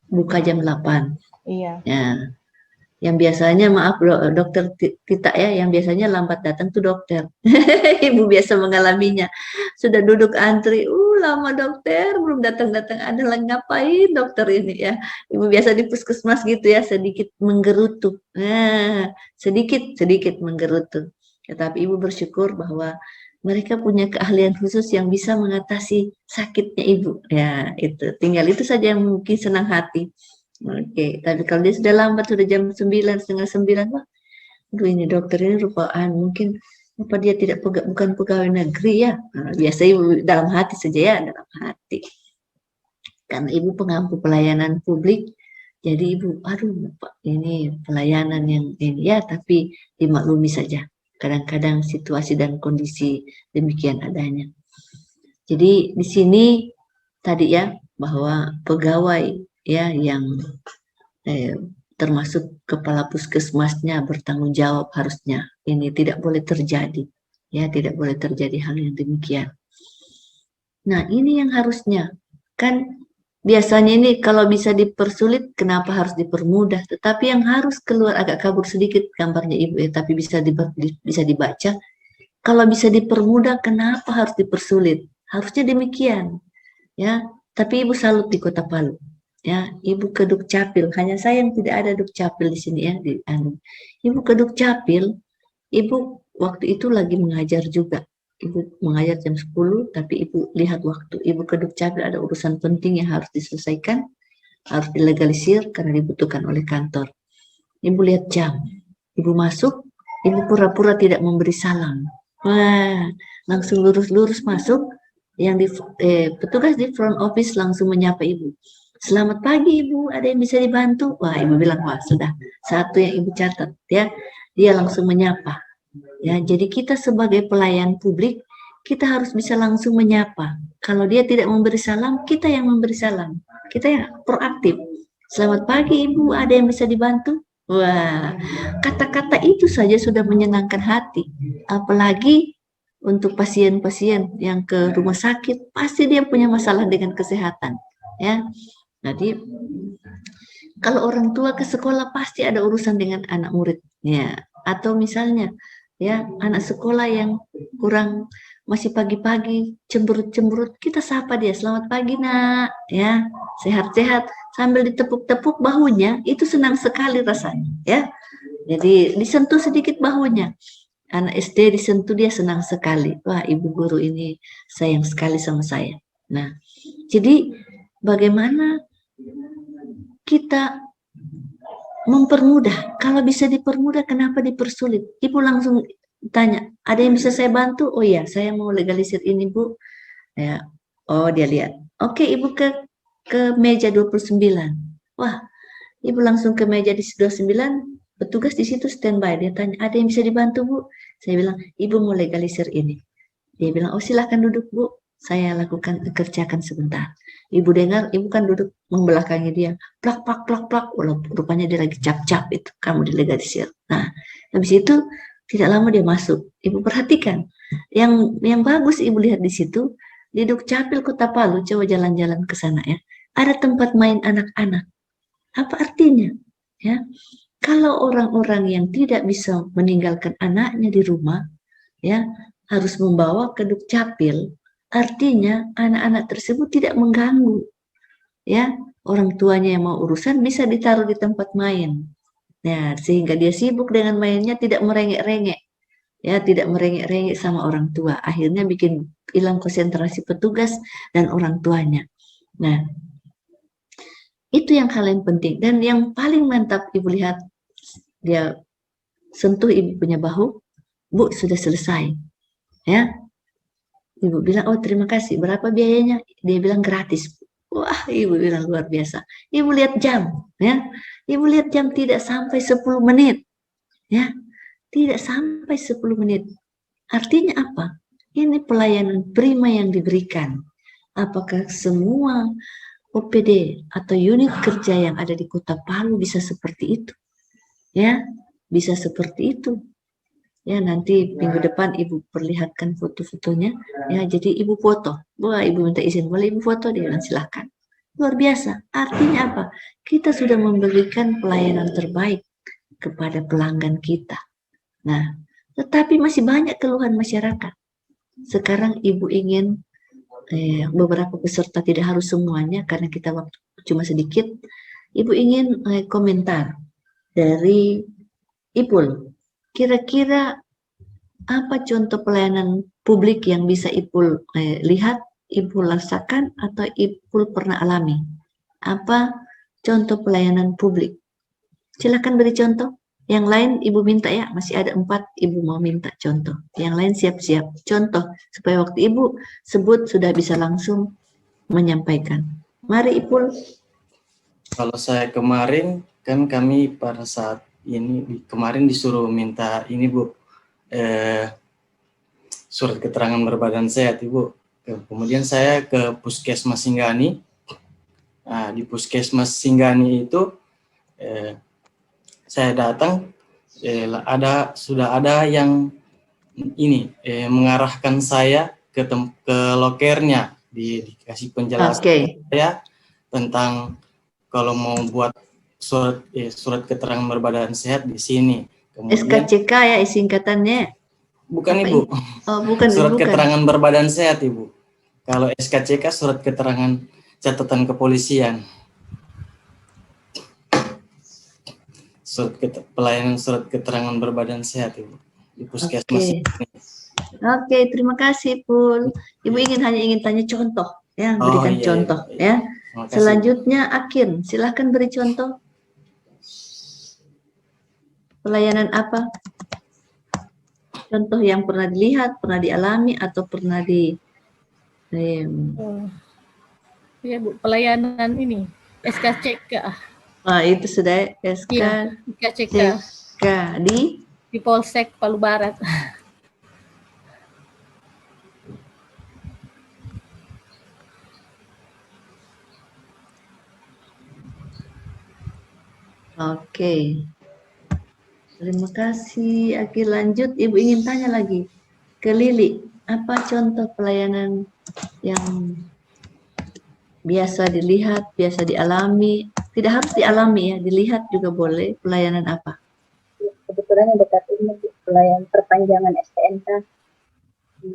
buka jam 8. Iya. Ya. Yang biasanya, maaf dokter Tita ya, yang biasanya lambat datang tuh dokter. Ibu biasa mengalaminya. Sudah duduk antri, lama dokter, belum datang-datang, ada lagi ngapain dokter ini ya. Ibu biasa di puskesmas gitu ya, sedikit menggerutu. Nah, sedikit menggerutu. Tetapi ibu bersyukur bahwa mereka punya keahlian khusus yang bisa mengatasi sakitnya ibu. Ya, itu. Tinggal itu saja yang mungkin senang hati. Oke, tapi kalau dia sudah lambat, sudah jam 9, setengah 9, wah, aduh ini dokter ini rupaan, mungkin apa dia bukan pegawai negeri ya. Nah, biasa ibu dalam hati saja ya, dalam hati. Karena ibu pengampu pelayanan publik, jadi ibu, aduh Pak, ini pelayanan yang ini ya, tapi dimaklumi saja. Kadang-kadang situasi dan kondisi demikian adanya. Jadi di sini tadi ya, bahwa pegawai ya yang termasuk kepala puskesmasnya bertanggung jawab harusnya. Ini tidak boleh terjadi. Ya, tidak boleh terjadi hal yang demikian. Nah, ini yang harusnya. Kan biasanya ini kalau bisa dipersulit, kenapa harus dipermudah? Tetapi yang harus keluar agak kabur sedikit gambarnya Ibu ya, tapi bisa dibaca. Kalau bisa dipermudah, kenapa harus dipersulit? Harusnya demikian. Ya, tapi Ibu salut di Kota Palu. Ya, Ibu ke Dukcapil, hanya saya yang tidak ada Dukcapil di sini ya, Ibu ke Dukcapil, Ibu waktu itu lagi mengajar juga. Ibu mengajar jam 10, tapi Ibu lihat waktu. Ibu ke Dukcapil ada urusan penting yang harus diselesaikan, harus dilegalisir karena dibutuhkan oleh kantor. Ibu lihat jam, Ibu masuk, Ibu pura-pura tidak memberi salam. Wah, langsung lurus-lurus masuk, yang petugas di front office langsung menyapa Ibu. Selamat pagi Ibu, ada yang bisa dibantu? Wah, Ibu bilang, wah sudah, satu yang Ibu catat ya, dia langsung menyapa. Ya, jadi kita sebagai pelayan publik, kita harus bisa langsung menyapa. Kalau dia tidak memberi salam, kita yang memberi salam. Kita yang proaktif. Selamat pagi Ibu, ada yang bisa dibantu? Wah, kata-kata itu saja sudah menyenangkan hati. Apalagi untuk pasien-pasien yang ke rumah sakit, pasti dia punya masalah dengan kesehatan. Ya. Jadi kalau orang tua ke sekolah pasti ada urusan dengan anak muridnya, atau misalnya ya anak sekolah yang kurang masih pagi-pagi cemberut-cemberut, kita sapa dia, selamat pagi nak, ya sehat-sehat, sambil ditepuk-tepuk bahunya, itu senang sekali rasanya, ya. Jadi disentuh sedikit bahunya, anak SD disentuh dia senang sekali, wah ibu guru ini sayang sekali sama saya. Nah, jadi bagaimana kita mempermudah? Kalau bisa dipermudah, kenapa dipersulit? Ibu langsung tanya, ada yang bisa saya bantu? Oh ya, saya mau legalisir ini Bu. Ya, oh dia lihat. Oke, Ibu ke meja 29. Wah, Ibu langsung ke meja di 29, petugas di situ standby. Dia tanya, ada yang bisa dibantu Bu? Saya bilang, Ibu mau legalisir ini. Dia bilang, oh silahkan duduk Bu. saya kerjakan sebentar. Ibu dengar, ibu kan duduk membelakangi dia, plak plak plak plak, walaupun rupanya dia lagi cap-cap itu, kamu dilegalisir. Nah, habis itu tidak lama dia masuk. Ibu perhatikan, yang bagus ibu lihat di situ, di Dukcapil Kota Palu, coba jalan-jalan ke sana ya. Ada tempat main anak-anak. Apa artinya? Ya, kalau orang-orang yang tidak bisa meninggalkan anaknya di rumah, ya harus membawa ke Dukcapil, artinya anak-anak tersebut tidak mengganggu. Ya, orang tuanya yang mau urusan bisa ditaruh di tempat main. Ya, sehingga dia sibuk dengan mainnya, tidak merengek-rengek. Ya, tidak merengek-rengek sama orang tua. Akhirnya bikin hilang konsentrasi petugas dan orang tuanya. Nah, itu yang hal yang penting. Dan yang paling mantap ibu lihat, dia sentuh ibu punya bahu, Bu, sudah selesai. Ya, ibu bilang, oh terima kasih, berapa biayanya? Dia bilang gratis. Wah, ibu bilang luar biasa. Ibu lihat jam, ya. Ibu lihat jam, tidak sampai 10 menit. Ya, tidak sampai 10 menit. Artinya apa? Ini pelayanan prima yang diberikan. Apakah semua OPD atau unit kerja yang ada di Kota Palu bisa seperti itu? Ya, bisa seperti itu. Ya, nanti minggu depan ibu perlihatkan foto-fotonya. Ya, jadi ibu foto. Wah, ibu minta izin, boleh ibu foto? Dia bilang silahkan. Luar biasa. Artinya apa? Kita sudah memberikan pelayanan terbaik kepada pelanggan kita. Nah, tetapi masih banyak keluhan masyarakat. Sekarang ibu ingin beberapa peserta, tidak harus semuanya karena kita waktu cuma sedikit. Ibu ingin komentar dari Ipul. Kira-kira apa contoh pelayanan publik yang bisa Ipul lihat, Ipul rasakan, atau Ipul pernah alami? Apa contoh pelayanan publik? Silakan beri contoh. Yang lain ibu minta ya, masih ada 4 ibu mau minta contoh. Yang lain siap-siap contoh, supaya waktu ibu sebut sudah bisa langsung menyampaikan. Mari Ipul. Kalau saya kemarin, kan kami pada saat ini kemarin disuruh minta ini Bu, surat keterangan berbadan sehat Ibu. Kemudian saya ke Puskesmas Singgani. Nah, di Puskesmas Singgani itu saya datang, sudah ada yang ini mengarahkan saya ke lokernya, dikasih penjelasan saya tentang kalau mau buat surat keterangan berbadan sehat di sini. Kemudian, SKCK ya singkatannya. Bukan apa Ibu. Oh, bukan. Surat bukan. keterangan berbadan sehat Ibu. Kalau SKCK surat keterangan catatan kepolisian. Pelayanan surat keterangan berbadan sehat Ibu di Puskesmas. Oke, terima kasih Pul. Ibu hanya ingin tanya contoh ya, berikan contoh ya. Selanjutnya Akin, silahkan beri contoh. Pelayanan apa? Contoh yang pernah dilihat, pernah dialami, atau pernah Ya Bu, pelayanan ini SKCK. Nah, itu sudah SKCK di Polsek Palu Barat. Oke. Terima kasih. Oke, lanjut. Ibu ingin tanya lagi ke Lili. Apa contoh pelayanan yang biasa dilihat, biasa dialami? Tidak harus dialami ya, dilihat juga boleh. Pelayanan apa? Kebetulan yang dekat ini pelayanan perpanjangan STNK.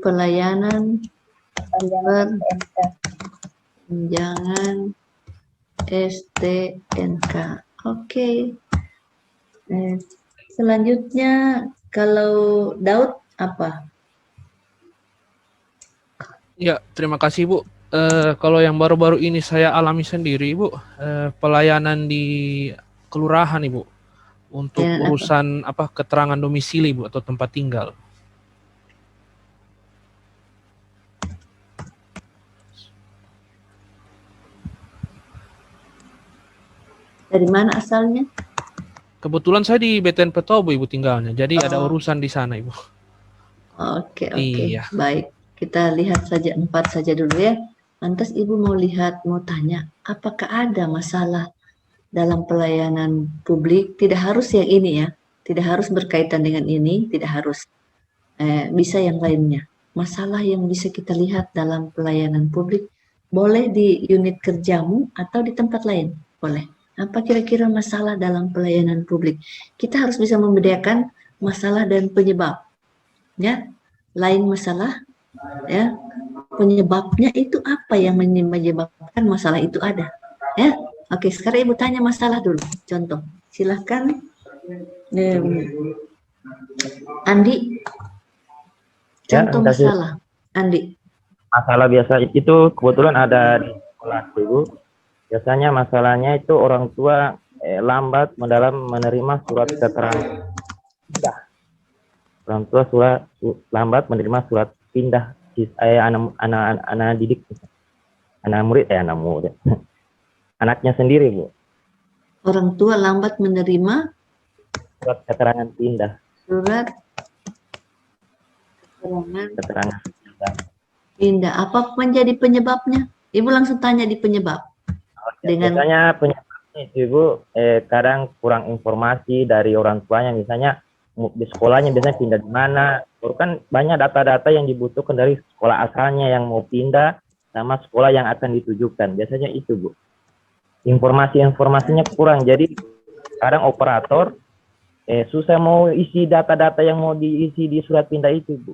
Pelayanan perpanjangan STNK. Perpanjangan STNK. Oke. Selanjutnya kalau Daud apa? Ya, terima kasih Bu. Kalau yang baru-baru ini saya alami sendiri Ibu, pelayanan di kelurahan Ibu untuk urusan keterangan domisili Bu atau tempat tinggal. Dari mana asalnya? Kebetulan saya di BTN Petobo Ibu tinggalnya, jadi ada urusan di sana Ibu. Oke. Iya. Baik. Kita lihat saja 4 saja dulu ya. Lantas Ibu mau lihat, mau tanya, apakah ada masalah dalam pelayanan publik? Tidak harus yang ini ya, tidak harus berkaitan dengan ini, tidak harus. Bisa yang lainnya. Masalah yang bisa kita lihat dalam pelayanan publik, boleh di unit kerjamu atau di tempat lain, boleh. Apa kira-kira masalah dalam pelayanan publik? Kita harus bisa membedakan masalah dan penyebab. Ya, lain masalah, ya, penyebabnya itu apa yang menyebabkan masalah itu ada, ya. Oke, sekarang Ibu tanya masalah dulu. Contoh, silahkan Andi. Contoh masalah, Andi. Masalah biasa itu kebetulan ada di sekolah, Ibu. Biasanya masalahnya itu orang tua lambat dalam menerima surat keterangan pindah. Orang tua lambat menerima surat pindah anak didik, anak murid, anaknya sendiri, Bu. Orang tua lambat menerima surat keterangan pindah. Surat keterangan pindah. Apa menjadi penyebabnya? Ibu langsung tanya di penyebab. Biasanya penyebabnya itu, Ibu, kadang kurang informasi dari orang tuanya, misalnya di sekolahnya biasanya pindah di mana. Kan banyak data-data yang dibutuhkan dari sekolah asalnya yang mau pindah sama sekolah yang akan ditujukan. Biasanya itu, Bu. Informasinya kurang. Jadi kadang operator susah mau isi data-data yang mau diisi di surat pindah itu, Bu.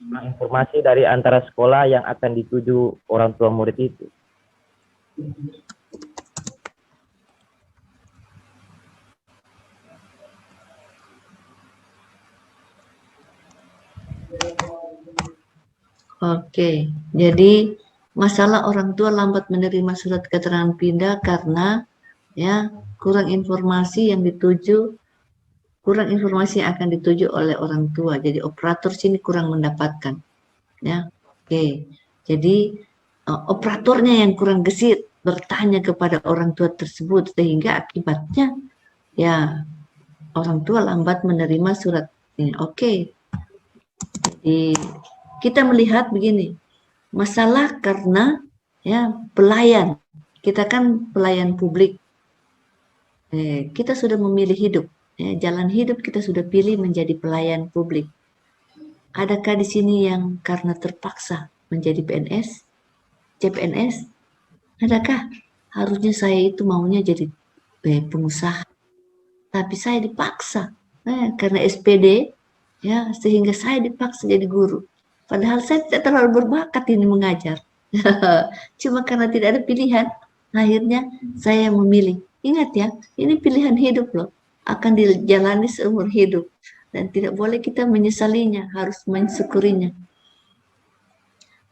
Nah, informasi dari antara sekolah yang akan dituju orang tua murid itu. Oke, jadi masalah orang tua lambat menerima surat keterangan pindah karena ya kurang informasi yang akan dituju oleh orang tua. Jadi operator sini kurang mendapatkan. Ya, oke. Jadi operatornya yang kurang gesit bertanya kepada orang tua tersebut sehingga akibatnya ya orang tua lambat menerima surat ini. Oke. Jadi kita melihat begini, masalah karena ya pelayan, kita kan pelayan publik, kita sudah memilih hidup, ya, jalan hidup kita sudah pilih menjadi pelayan publik. Adakah di sini yang karena terpaksa menjadi PNS, CPNS? Adakah? Harusnya saya itu maunya jadi pengusaha, tapi saya dipaksa karena SPD, ya sehingga saya dipaksa jadi guru. Padahal saya tidak terlalu berbakat ini mengajar. Cuma karena tidak ada pilihan, akhirnya saya memilih. Ingat ya, ini pilihan hidup loh. Akan dijalani seumur hidup. Dan tidak boleh kita menyesalinya, harus mensyukurinya.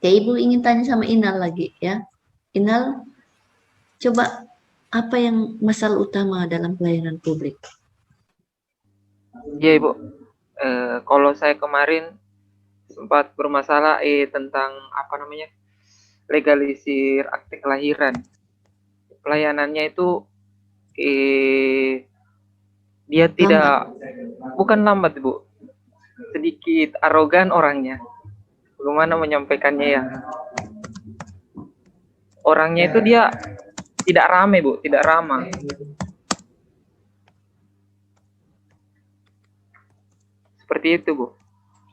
Ya, Ibu ingin tanya sama Inal lagi ya. Inal, coba apa yang masalah utama dalam pelayanan publik? Iya, Ibu. Kalau saya kemarin sempat bermasalah tentang legalisir akte kelahiran. Pelayanannya itu dia tidak bukan lambat, Bu. Sedikit arogan orangnya. Bagaimana menyampaikannya ya? Orangnya itu dia tidak ramai, Bu, tidak ramah. Seperti itu, Bu.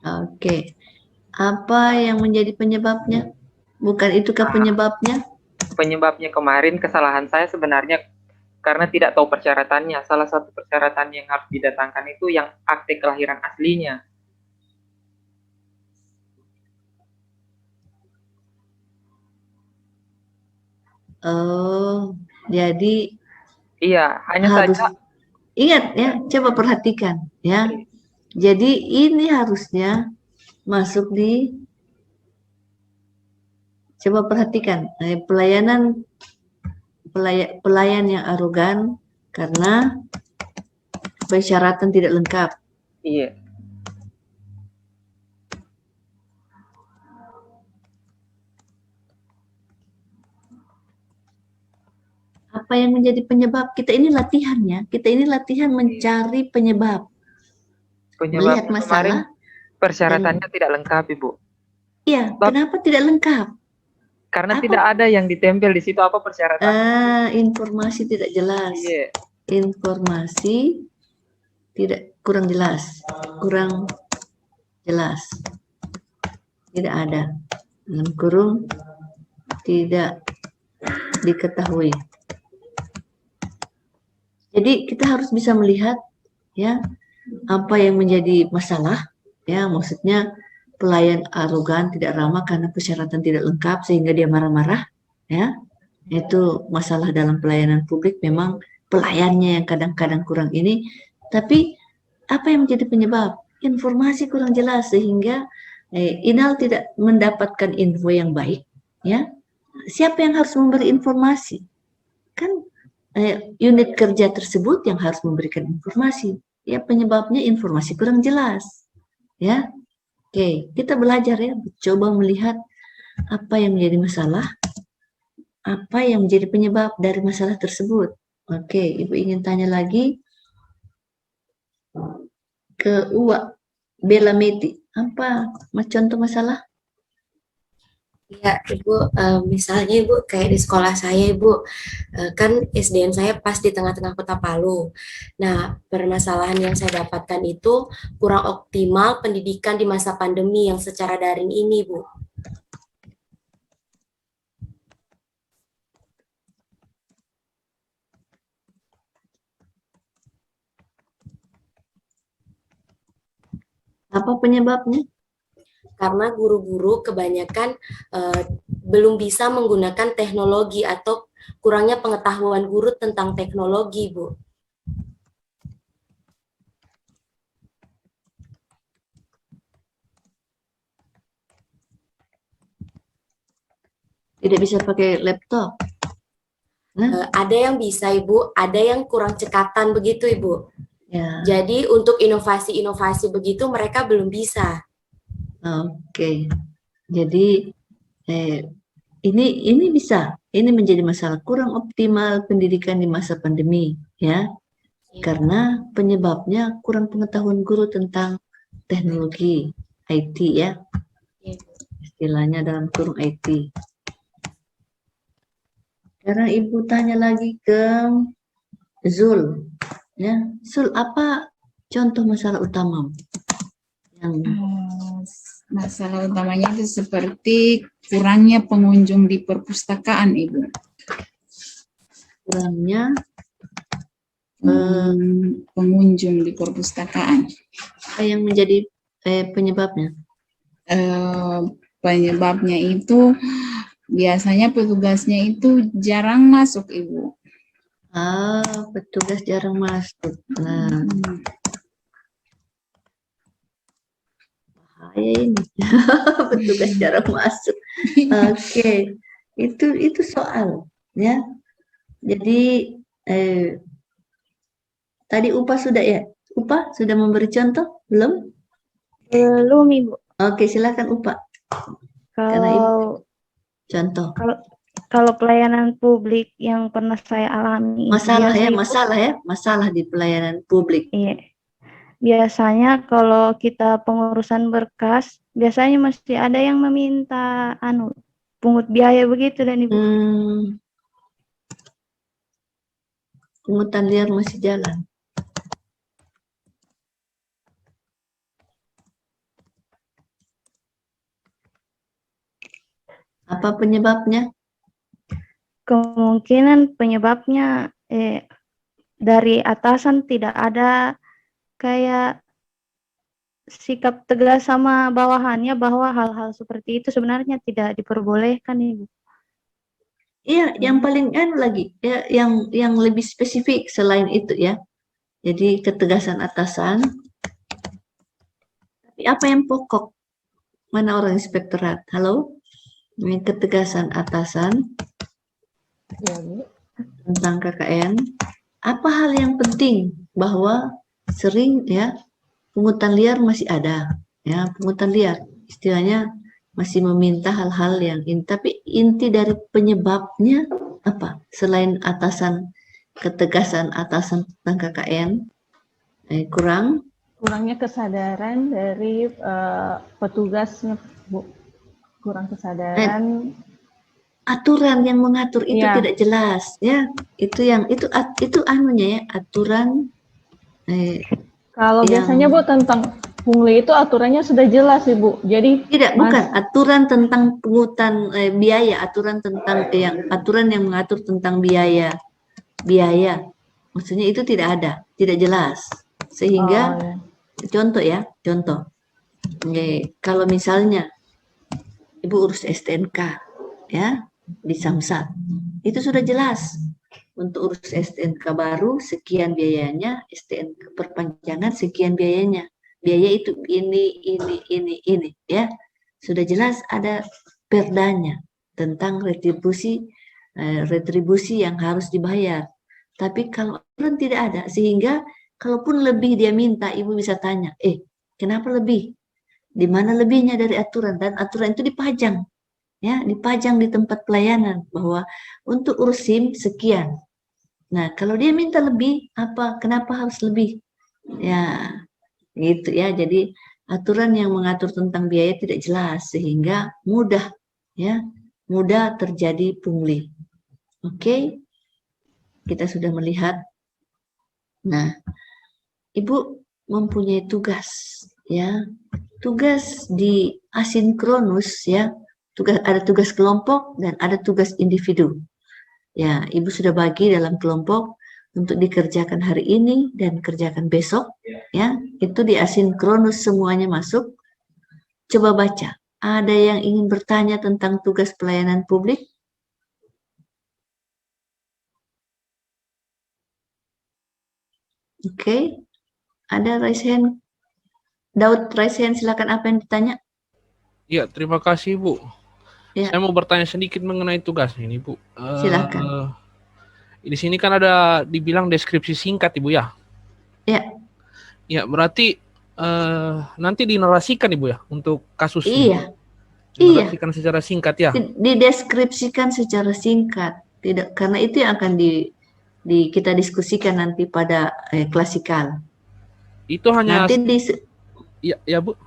Oke. Apa yang menjadi penyebabnya? Bukan itukah penyebabnya? Penyebabnya kemarin kesalahan saya sebenarnya karena tidak tahu persyaratannya. Salah satu persyaratan yang harus didatangkan itu yang akte kelahiran aslinya. Oh, jadi iya, hanya harus saja ingat ya, coba perhatikan ya. Jadi ini harusnya masuk di, coba perhatikan pelayan yang arogan karena persyaratan tidak lengkap. iya. Apa yang menjadi penyebab? Kita ini latihannya, kita ini latihan mencari penyebab. Melihat masalah, persyaratannya tidak lengkap, Ibu. Iya, kenapa tidak lengkap? Karena Apa? tidak ada yang ditempel di situ apa persyaratannya. Informasi tidak jelas. Iya. Informasi kurang jelas. Tidak ada. Dalam kurung tidak diketahui. Jadi kita harus bisa melihat ya apa yang menjadi masalah, ya maksudnya pelayan arogan, tidak ramah karena persyaratan tidak lengkap sehingga dia marah-marah, ya. Itu masalah dalam pelayanan publik, memang pelayannya yang kadang-kadang kurang ini. Tapi apa yang menjadi penyebab? Informasi kurang jelas sehingga Inal tidak mendapatkan info yang baik, ya. Siapa yang harus memberi informasi? Kan unit kerja tersebut yang harus memberikan informasi. Ya, penyebabnya informasi kurang jelas. Ya. Oke, kita belajar ya, coba melihat apa yang menjadi masalah, apa yang menjadi penyebab dari masalah tersebut. Oke, Ibu ingin tanya lagi ke Uwa Bella Meti, apa contoh masalah? Ya, Ibu, misalnya Ibu kayak di sekolah saya Ibu, kan SDN saya pas di tengah-tengah kota Palu. Nah, permasalahan yang saya dapatkan itu kurang optimal pendidikan di masa pandemi yang secara daring ini, Bu. Apa penyebabnya? Karena guru-guru kebanyakan belum bisa menggunakan teknologi atau kurangnya pengetahuan guru tentang teknologi, Bu. Tidak bisa pakai laptop? Ada yang bisa, Ibu, ada yang kurang cekatan begitu, Ibu. Ya. Jadi untuk inovasi-inovasi begitu mereka belum bisa. Oke, jadi ini bisa, ini menjadi masalah kurang optimal pendidikan di masa pandemi, ya, karena penyebabnya kurang pengetahuan guru tentang teknologi IT, ya, istilahnya dalam kurung IT. Sekarang Ibu tanya lagi ke Zul, ya, Zul, apa contoh masalah utama yang masalah utamanya itu seperti kurangnya pengunjung di perpustakaan, Ibu. Kurangnya pengunjung di perpustakaan. Apa yang menjadi penyebabnya? Penyebabnya itu biasanya petugasnya itu jarang masuk, Ibu. Petugas jarang masuk. Nah, ini petugas jarang masuk. Oke, itu soal, ya. Jadi tadi Upa sudah ya? Upa sudah memberi contoh belum? Belum, Ibu. Oke, silakan Upa. Karena Ibu contoh. Kalau pelayanan publik yang pernah saya alami, masalah di pelayanan publik. Iya. Biasanya kalau kita pengurusan berkas, biasanya mesti ada yang meminta pungut biaya begitu dan Ibu. Pungutan liar masih jalan. Apa penyebabnya? Kemungkinan penyebabnya dari atasan tidak ada kayak sikap tegas sama bawahannya bahwa hal-hal seperti itu sebenarnya tidak diperbolehkan, Ibu. Iya, yang paling lagi ya, yang lebih spesifik selain itu ya. Jadi ketegasan atasan. Tapi apa yang pokok? Mana orang inspektorat? Halo? Ketegasan atasan tentang KKN. Apa hal yang penting bahwa sering ya pungutan liar masih ada, ya, pungutan liar istilahnya masih meminta hal-hal yang tapi inti dari penyebabnya apa selain ketegasan atasan tentang KKN kurang Kurangnya kesadaran dari petugasnya, Bu. Kurang kesadaran. Aturan yang mengatur itu Iya. tidak jelas, ya. Itu anunya ya, aturan Kalau yang biasanya Bu tentang pungli itu aturannya sudah jelas Ibu. Jadi bukan aturan tentang pungutan biaya, aturan yang mengatur tentang biaya. Maksudnya itu tidak ada, tidak jelas. Sehingga contoh. Kalau misalnya Ibu urus STNK ya di Samsat, itu sudah jelas. Untuk urus STNK baru sekian biayanya, STNK perpanjangan sekian biayanya. Biaya itu ini ya. Sudah jelas ada perdanya tentang retribusi yang harus dibayar. Tapi kalau aturan tidak ada, sehingga kalaupun lebih dia minta, Ibu bisa tanya, kenapa lebih? Di mana lebihnya dari aturan? Dan aturan itu dipajang. Ya, dipajang di tempat pelayanan bahwa untuk urus SIM sekian. Nah, kalau dia minta lebih, kenapa harus lebih? Ya, gitu ya. Jadi aturan yang mengatur tentang biaya tidak jelas sehingga mudah terjadi pungli. Oke. Kita sudah melihat. Nah, Ibu mempunyai tugas ya. Tugas di asinkronus ya. Ada tugas kelompok dan ada tugas individu. Ya, Ibu sudah bagi dalam kelompok untuk dikerjakan hari ini dan kerjakan besok. Ya, itu di asinkronus semuanya masuk. Coba baca. Ada yang ingin bertanya tentang tugas pelayanan publik? Oke. Ada raise hand. Daud raise hand, silakan, apa yang ditanya? Iya, terima kasih Bu. Ya. Saya mau bertanya sedikit mengenai tugas ini, Bu. Silakan. Di sini kan ada dibilang deskripsi singkat, Ibu ya? Ya. Ya, berarti nanti dinarasikan, Ibu ya, untuk kasus Iya. dinarasikan secara singkat ya? Dideskripsikan secara singkat. Tidak, karena itu yang akan kita diskusikan nanti pada klasikal. Itu hanya... Nanti ya Bu.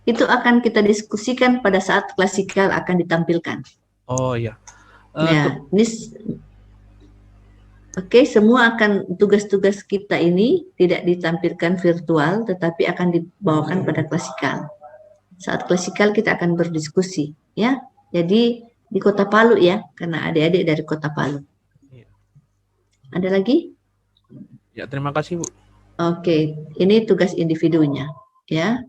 Itu akan kita diskusikan pada saat klasikal akan ditampilkan. Oh iya. Oke, semua akan tugas-tugas kita ini tidak ditampilkan virtual, tetapi akan dibawakan pada klasikal. Saat klasikal kita akan berdiskusi, ya. Jadi di Kota Palu ya, karena adik-adik dari Kota Palu. Iya. Ada lagi? Ya, terima kasih Bu. Oke, ini tugas individunya, ya.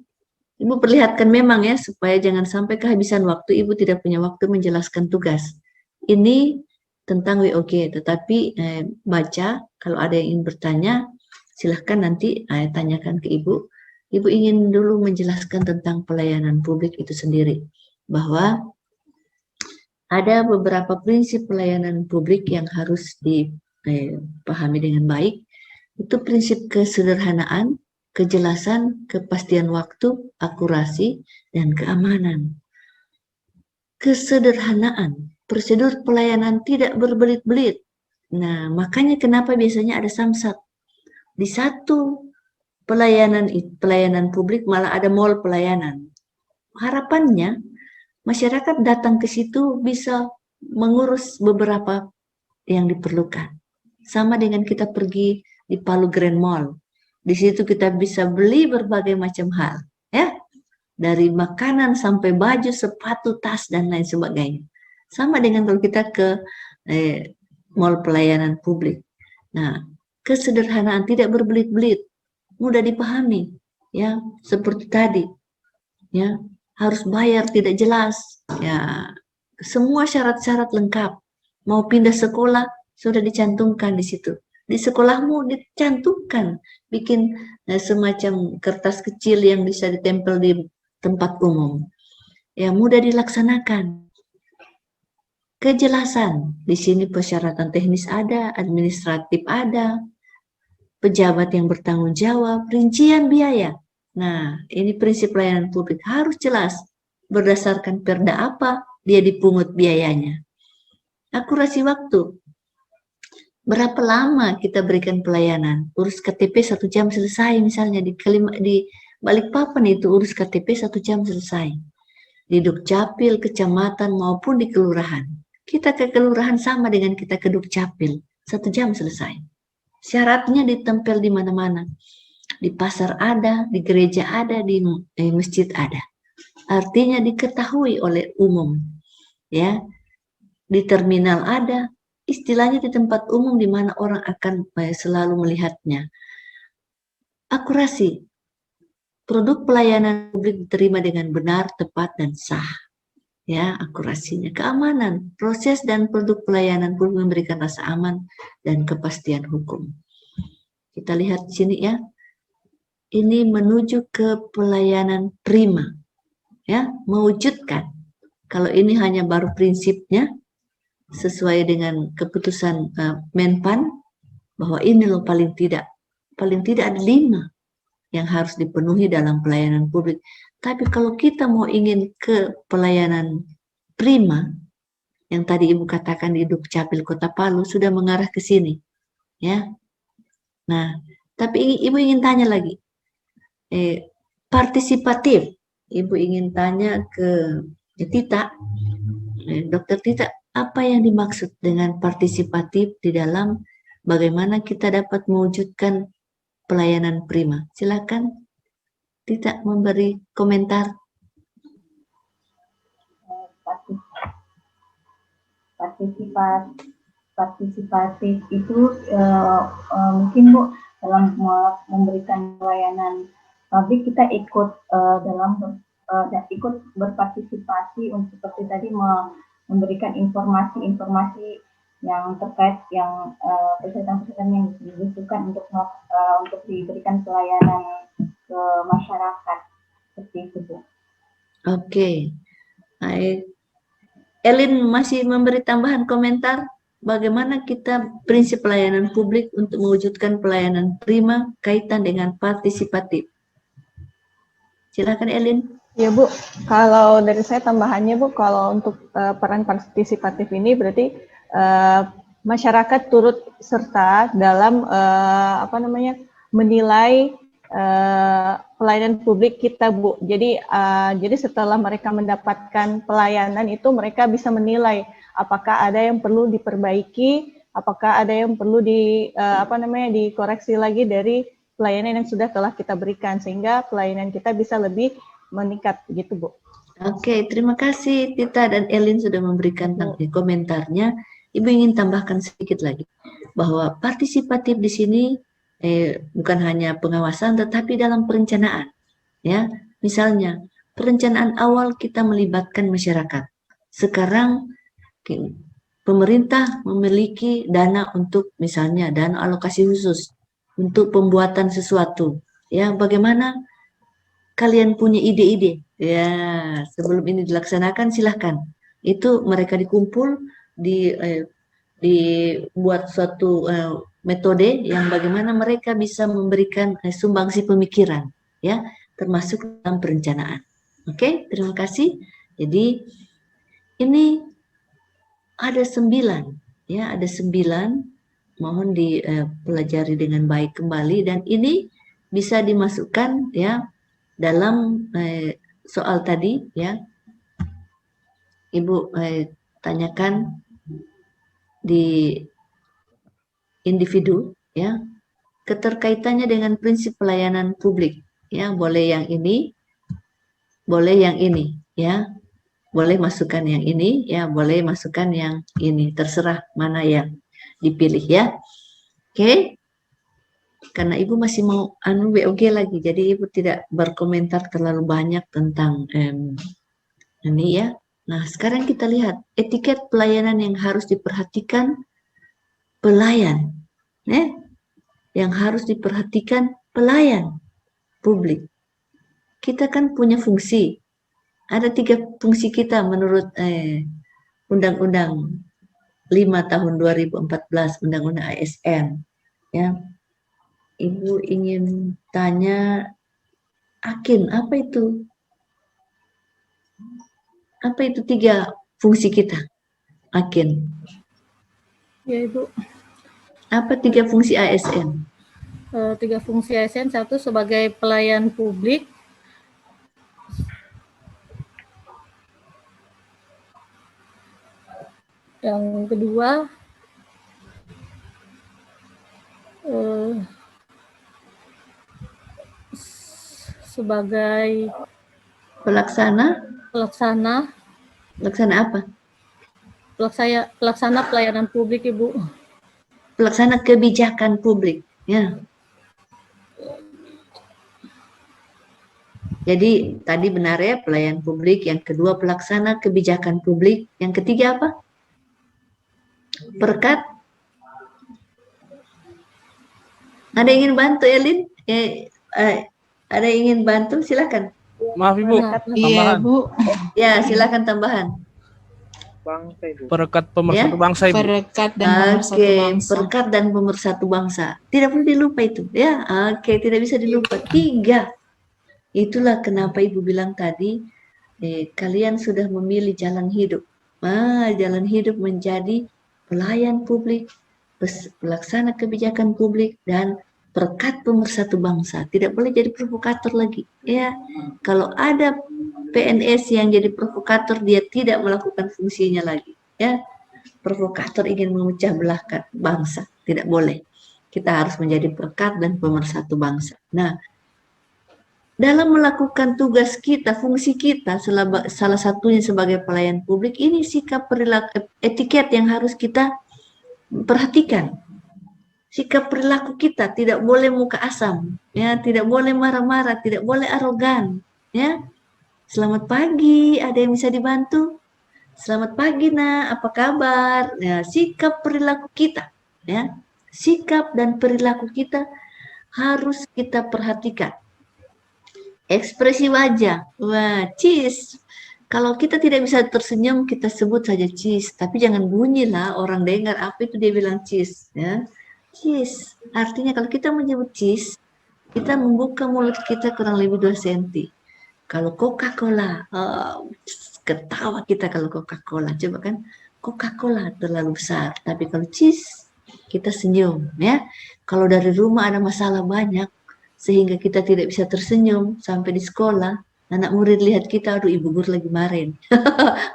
Ibu perlihatkan memang ya, supaya jangan sampai kehabisan waktu, Ibu tidak punya waktu menjelaskan tugas. Ini tentang WOG, tetapi baca, kalau ada yang ingin bertanya, silahkan nanti tanyakan ke Ibu. Ibu ingin dulu menjelaskan tentang pelayanan publik itu sendiri, bahwa ada beberapa prinsip pelayanan publik yang harus dipahami dengan baik. Itu prinsip kesederhanaan, kejelasan, kepastian waktu, akurasi, dan keamanan. Kesederhanaan, prosedur pelayanan tidak berbelit-belit. Nah, makanya kenapa biasanya ada samsat. Di satu pelayanan publik malah ada mall pelayanan. Harapannya, masyarakat datang ke situ bisa mengurus beberapa yang diperlukan. Sama dengan kita pergi di Palu Grand Mall. Di situ kita bisa beli berbagai macam hal, ya, dari makanan sampai baju, sepatu, tas, dan lain sebagainya. Sama dengan kalau kita ke mall pelayanan publik. Nah, kesederhanaan, tidak berbelit-belit, mudah dipahami, ya, seperti tadi, ya, harus bayar tidak jelas, ya, semua syarat-syarat lengkap. Mau pindah sekolah sudah dicantumkan di situ. Di sekolahmu dicantumkan, bikin semacam kertas kecil yang bisa ditempel di tempat umum. Ya, mudah dilaksanakan. Kejelasan, di sini persyaratan teknis ada, administratif ada, pejabat yang bertanggung jawab, rincian biaya. Nah, ini prinsip pelayanan publik harus jelas. Berdasarkan perda apa, dia dipungut biayanya. Akurasi waktu. Berapa lama kita berikan pelayanan? Urus KTP 1 jam selesai misalnya di Balikpapan itu urus KTP 1 jam selesai. Di Dukcapil, kecamatan maupun di kelurahan. Kita ke kelurahan sama dengan kita ke Dukcapil, 1 jam selesai. Syaratnya ditempel di mana-mana. Di pasar ada, di gereja ada, di masjid ada. Artinya diketahui oleh umum. Ya. Di terminal ada, istilahnya di tempat umum di mana orang akan selalu melihatnya. Akurasi. Produk pelayanan publik diterima dengan benar, tepat, dan sah. Ya, akurasinya. Keamanan. Proses dan produk pelayanan publik memberikan rasa aman dan kepastian hukum. Kita lihat di sini ya. Ini menuju ke pelayanan prima. Ya, mewujudkan. Kalau ini hanya baru prinsipnya, sesuai dengan keputusan Menpan, bahwa ini loh paling tidak ada 5 yang harus dipenuhi dalam pelayanan publik. Tapi kalau kita mau ingin ke pelayanan prima, yang tadi Ibu katakan di Dukcapil Kota Palu sudah mengarah ke sini, ya. Nah, tapi Ibu ingin tanya lagi, partisipatif. Ibu ingin tanya ke Tita, Dokter Tita, apa yang dimaksud dengan partisipatif di dalam bagaimana kita dapat mewujudkan pelayanan prima? Silakan Tita memberi komentar. Partisipatif itu mungkin Bu dalam memberikan pelayanan publik kita ikut ikut berpartisipasi untuk seperti tadi memberikan informasi-informasi yang terkait yang peserta-peserta yang dibutuhkan untuk diberikan pelayanan ke masyarakat seperti itu Bu. Oke, baik. Elin masih memberi tambahan komentar bagaimana kita prinsip pelayanan publik untuk mewujudkan pelayanan prima kaitan dengan partisipatif. Silakan Elin. Ya Bu, kalau dari saya tambahannya Bu, kalau untuk peran partisipatif ini berarti masyarakat turut serta dalam menilai pelayanan publik kita Bu. Jadi setelah mereka mendapatkan pelayanan itu mereka bisa menilai apakah ada yang perlu diperbaiki, apakah ada yang perlu dikoreksi lagi dari pelayanan yang sudah telah kita berikan sehingga pelayanan kita bisa lebih meningkat gitu Bu. Oke, terima kasih Tita dan Elin sudah memberikan komentarnya. Ibu ingin tambahkan sedikit lagi bahwa partisipatif di sini bukan hanya pengawasan tetapi dalam perencanaan. Ya, misalnya perencanaan awal kita melibatkan masyarakat. Sekarang pemerintah memiliki dana untuk misalnya dana alokasi khusus untuk pembuatan sesuatu. Ya, bagaimana kalian punya ide-ide? Ya, sebelum ini dilaksanakan silahkan. Itu mereka dikumpul dibuat suatu metode yang bagaimana mereka bisa memberikan sumbangsi pemikiran, ya, termasuk dalam perencanaan. Oke, terima kasih. Jadi ini ada 9, ya, ada 9. Mohon dipelajari dengan baik kembali dan ini bisa dimasukkan ya dalam soal tadi ya. Ibu tanyakan di individu ya, keterkaitannya dengan prinsip pelayanan publik ya, boleh yang ini, boleh yang ini ya, boleh masukkan yang ini ya, boleh masukkan yang ini, terserah mana yang dipilih ya. Oke. Karena Ibu masih mau WOG lagi, jadi Ibu tidak berkomentar terlalu banyak tentang ini ya. Nah, sekarang kita lihat etiket pelayanan yang harus diperhatikan pelayan, ya, yang harus diperhatikan pelayan publik. Kita kan punya fungsi, ada 3 fungsi kita menurut Undang-Undang 5 tahun 2014, Undang-Undang ASN. Ya, Ibu ingin tanya, Akin, apa itu? Apa itu 3 fungsi kita, Akin? Ya Ibu, Apa 3 fungsi ASN? 3 fungsi ASN, 1 sebagai pelayan publik, yang kedua sebagai Pelaksana apa? Pelaksana pelayanan publik, Ibu. Pelaksana kebijakan publik, ya. Jadi tadi benar ya, pelayan publik, yang kedua pelaksana kebijakan publik, yang ketiga apa? Perekat. Ada yang ingin bantu, Elin? Ada yang ingin bantu? Silakan. Maaf Ibu, Iya, tambahan. Bu. Ya, silakan tambahan. Bangsa, Ibu. Perekat pemersatu bangsa Ibu. Perekat dan pemersatu Oke, bangsa. perekat dan pemersatu bangsa. Tidak boleh dilupa itu, ya. Oke, tidak bisa dilupa. 3. Itulah kenapa Ibu bilang tadi, kalian sudah memilih jalan hidup. Jalan hidup menjadi pelayan publik, pelaksana kebijakan publik, dan perekat pemersatu bangsa. Tidak boleh jadi provokator lagi. Ya, kalau ada PNS yang jadi provokator, dia tidak melakukan fungsinya lagi. Ya, provokator ingin memecah belahkan bangsa, tidak boleh. Kita harus menjadi perekat dan pemersatu bangsa. Nah, dalam melakukan tugas kita, fungsi kita, salah satunya sebagai pelayan publik, ini sikap perilaku etiket yang harus kita perhatikan. Sikap perilaku kita tidak boleh muka asam, ya, tidak boleh marah-marah, tidak boleh arogan, ya. Selamat pagi, ada yang bisa dibantu? Selamat pagi, Nak, apa kabar? Ya, sikap perilaku kita, ya. Sikap dan perilaku kita harus kita perhatikan. Ekspresi wajah, wah, cheese. Kalau kita tidak bisa tersenyum, kita sebut saja cheese, tapi jangan bunyi lah, orang dengar apa itu dia bilang cheese, ya. Cheese, artinya kalau kita menyebut cheese, kita membuka mulut kita kurang lebih 2 cm. Kalau Coca-Cola, ketawa kita kalau Coca-Cola, coba kan, Coca-Cola terlalu besar, tapi kalau cheese, kita senyum, ya. Kalau dari rumah ada masalah banyak, sehingga kita tidak bisa tersenyum sampai di sekolah, anak murid lihat kita, aduh ibu guru lagi marahin.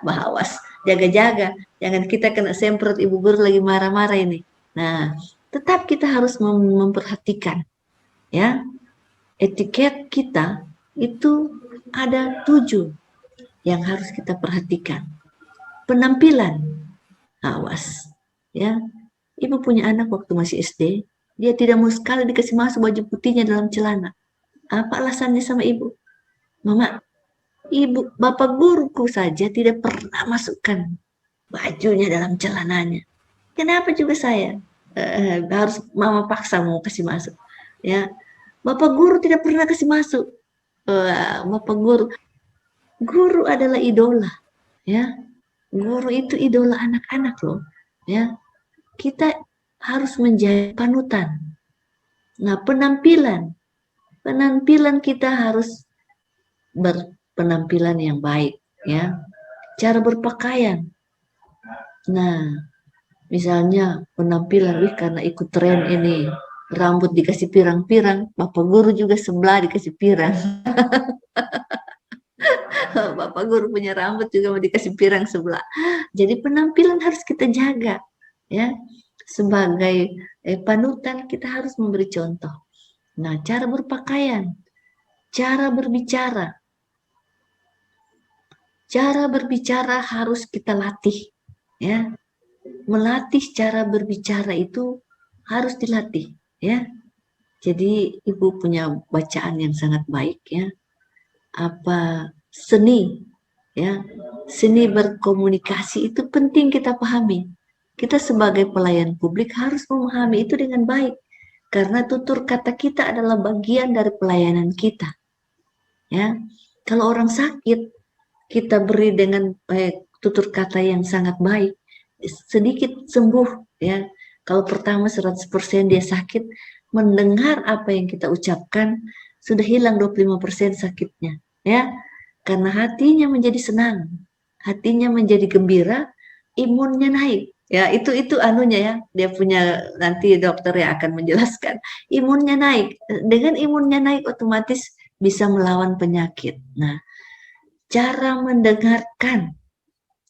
Bawas, jaga-jaga, jangan kita kena semprot ibu guru lagi marah-marah ini. Nah, tetap kita harus memperhatikan, ya, etiket kita itu ada 7 yang harus kita perhatikan. Penampilan, awas, ya. Ibu punya anak waktu masih SD, dia tidak mau sekali dikasih masuk baju putihnya dalam celana. Apa alasannya sama ibu? Mama, ibu, bapak guruku saja tidak pernah masukkan bajunya dalam celananya. Kenapa juga saya? Harus mama paksa mau kasih masuk, ya. Bapak guru tidak pernah kasih masuk. Bapak guru adalah idola, ya. Guru itu idola anak-anak loh, ya. Kita harus menjadi panutan. Nah, penampilan kita harus berpenampilan yang baik, ya. Cara berpakaian. Nah, misalnya penampilan, karena ikut tren ini, rambut dikasih pirang-pirang, bapak guru juga sebelah dikasih pirang. Bapak guru punya rambut juga mau dikasih pirang sebelah. Jadi penampilan harus kita jaga, ya. Sebagai panutan kita harus memberi contoh. Nah, cara berpakaian, cara berbicara. Cara berbicara harus kita latih, ya. Melatih cara berbicara itu harus dilatih, ya. Jadi ibu punya bacaan yang sangat baik, ya. Apa seni, ya, seni berkomunikasi itu penting kita pahami. Kita sebagai pelayan publik harus memahami itu dengan baik, karena tutur kata kita adalah bagian dari pelayanan kita, ya. Kalau orang sakit, kita beri dengan tutur kata yang sangat baik, sedikit sembuh, ya. Kalau pertama 100% dia sakit, mendengar apa yang kita ucapkan sudah hilang 25% sakitnya, ya. Karena hatinya menjadi senang, hatinya menjadi gembira, imunnya naik, Ya, itu anunya ya. Dia punya, nanti dokter yang akan menjelaskan. Imunnya naik. Dengan imunnya naik otomatis bisa melawan penyakit. Nah, cara mendengarkan.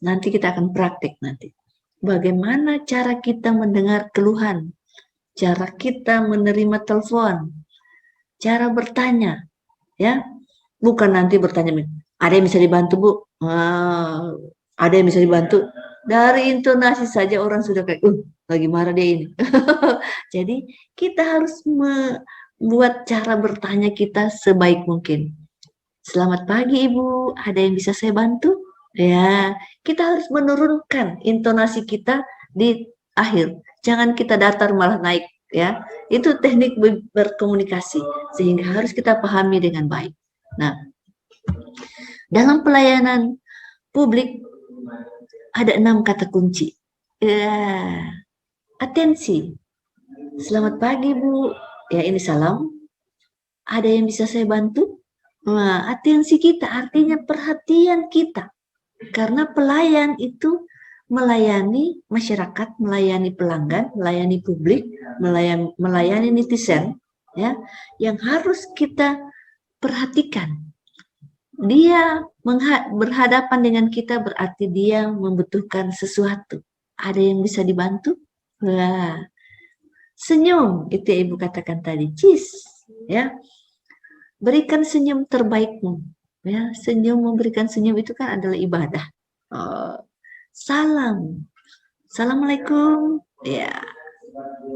Nanti kita akan praktek nanti. Bagaimana cara kita mendengar keluhan? Cara kita menerima telepon. Cara bertanya. Ya, bukan nanti bertanya, ada yang bisa dibantu, Bu? Ada yang bisa dibantu? Dari intonasi saja orang sudah kayak, lagi marah dia ini. Jadi kita harus membuat cara bertanya kita sebaik mungkin. Selamat pagi Ibu, ada yang bisa saya bantu? Ya, kita harus menurunkan intonasi kita di akhir. Jangan kita datar malah naik, ya. Itu teknik berkomunikasi sehingga harus kita pahami dengan baik. Nah, dalam pelayanan publik ada 6 kata kunci. Ya, atensi. Selamat pagi Bu. Ya, ini salam. Ada yang bisa saya bantu? Nah, atensi kita artinya perhatian kita. Karena pelayan itu melayani masyarakat, melayani pelanggan, melayani publik, melayani netizen, ya, yang harus kita perhatikan. Dia berhadapan dengan kita berarti dia membutuhkan sesuatu. Ada yang bisa dibantu? Wah, senyum, itu yang Ibu katakan tadi, cheese, ya. Berikan senyum terbaikmu, ya. Senyum, memberikan senyum itu kan adalah ibadah. Salam, assalamualaikum, ya.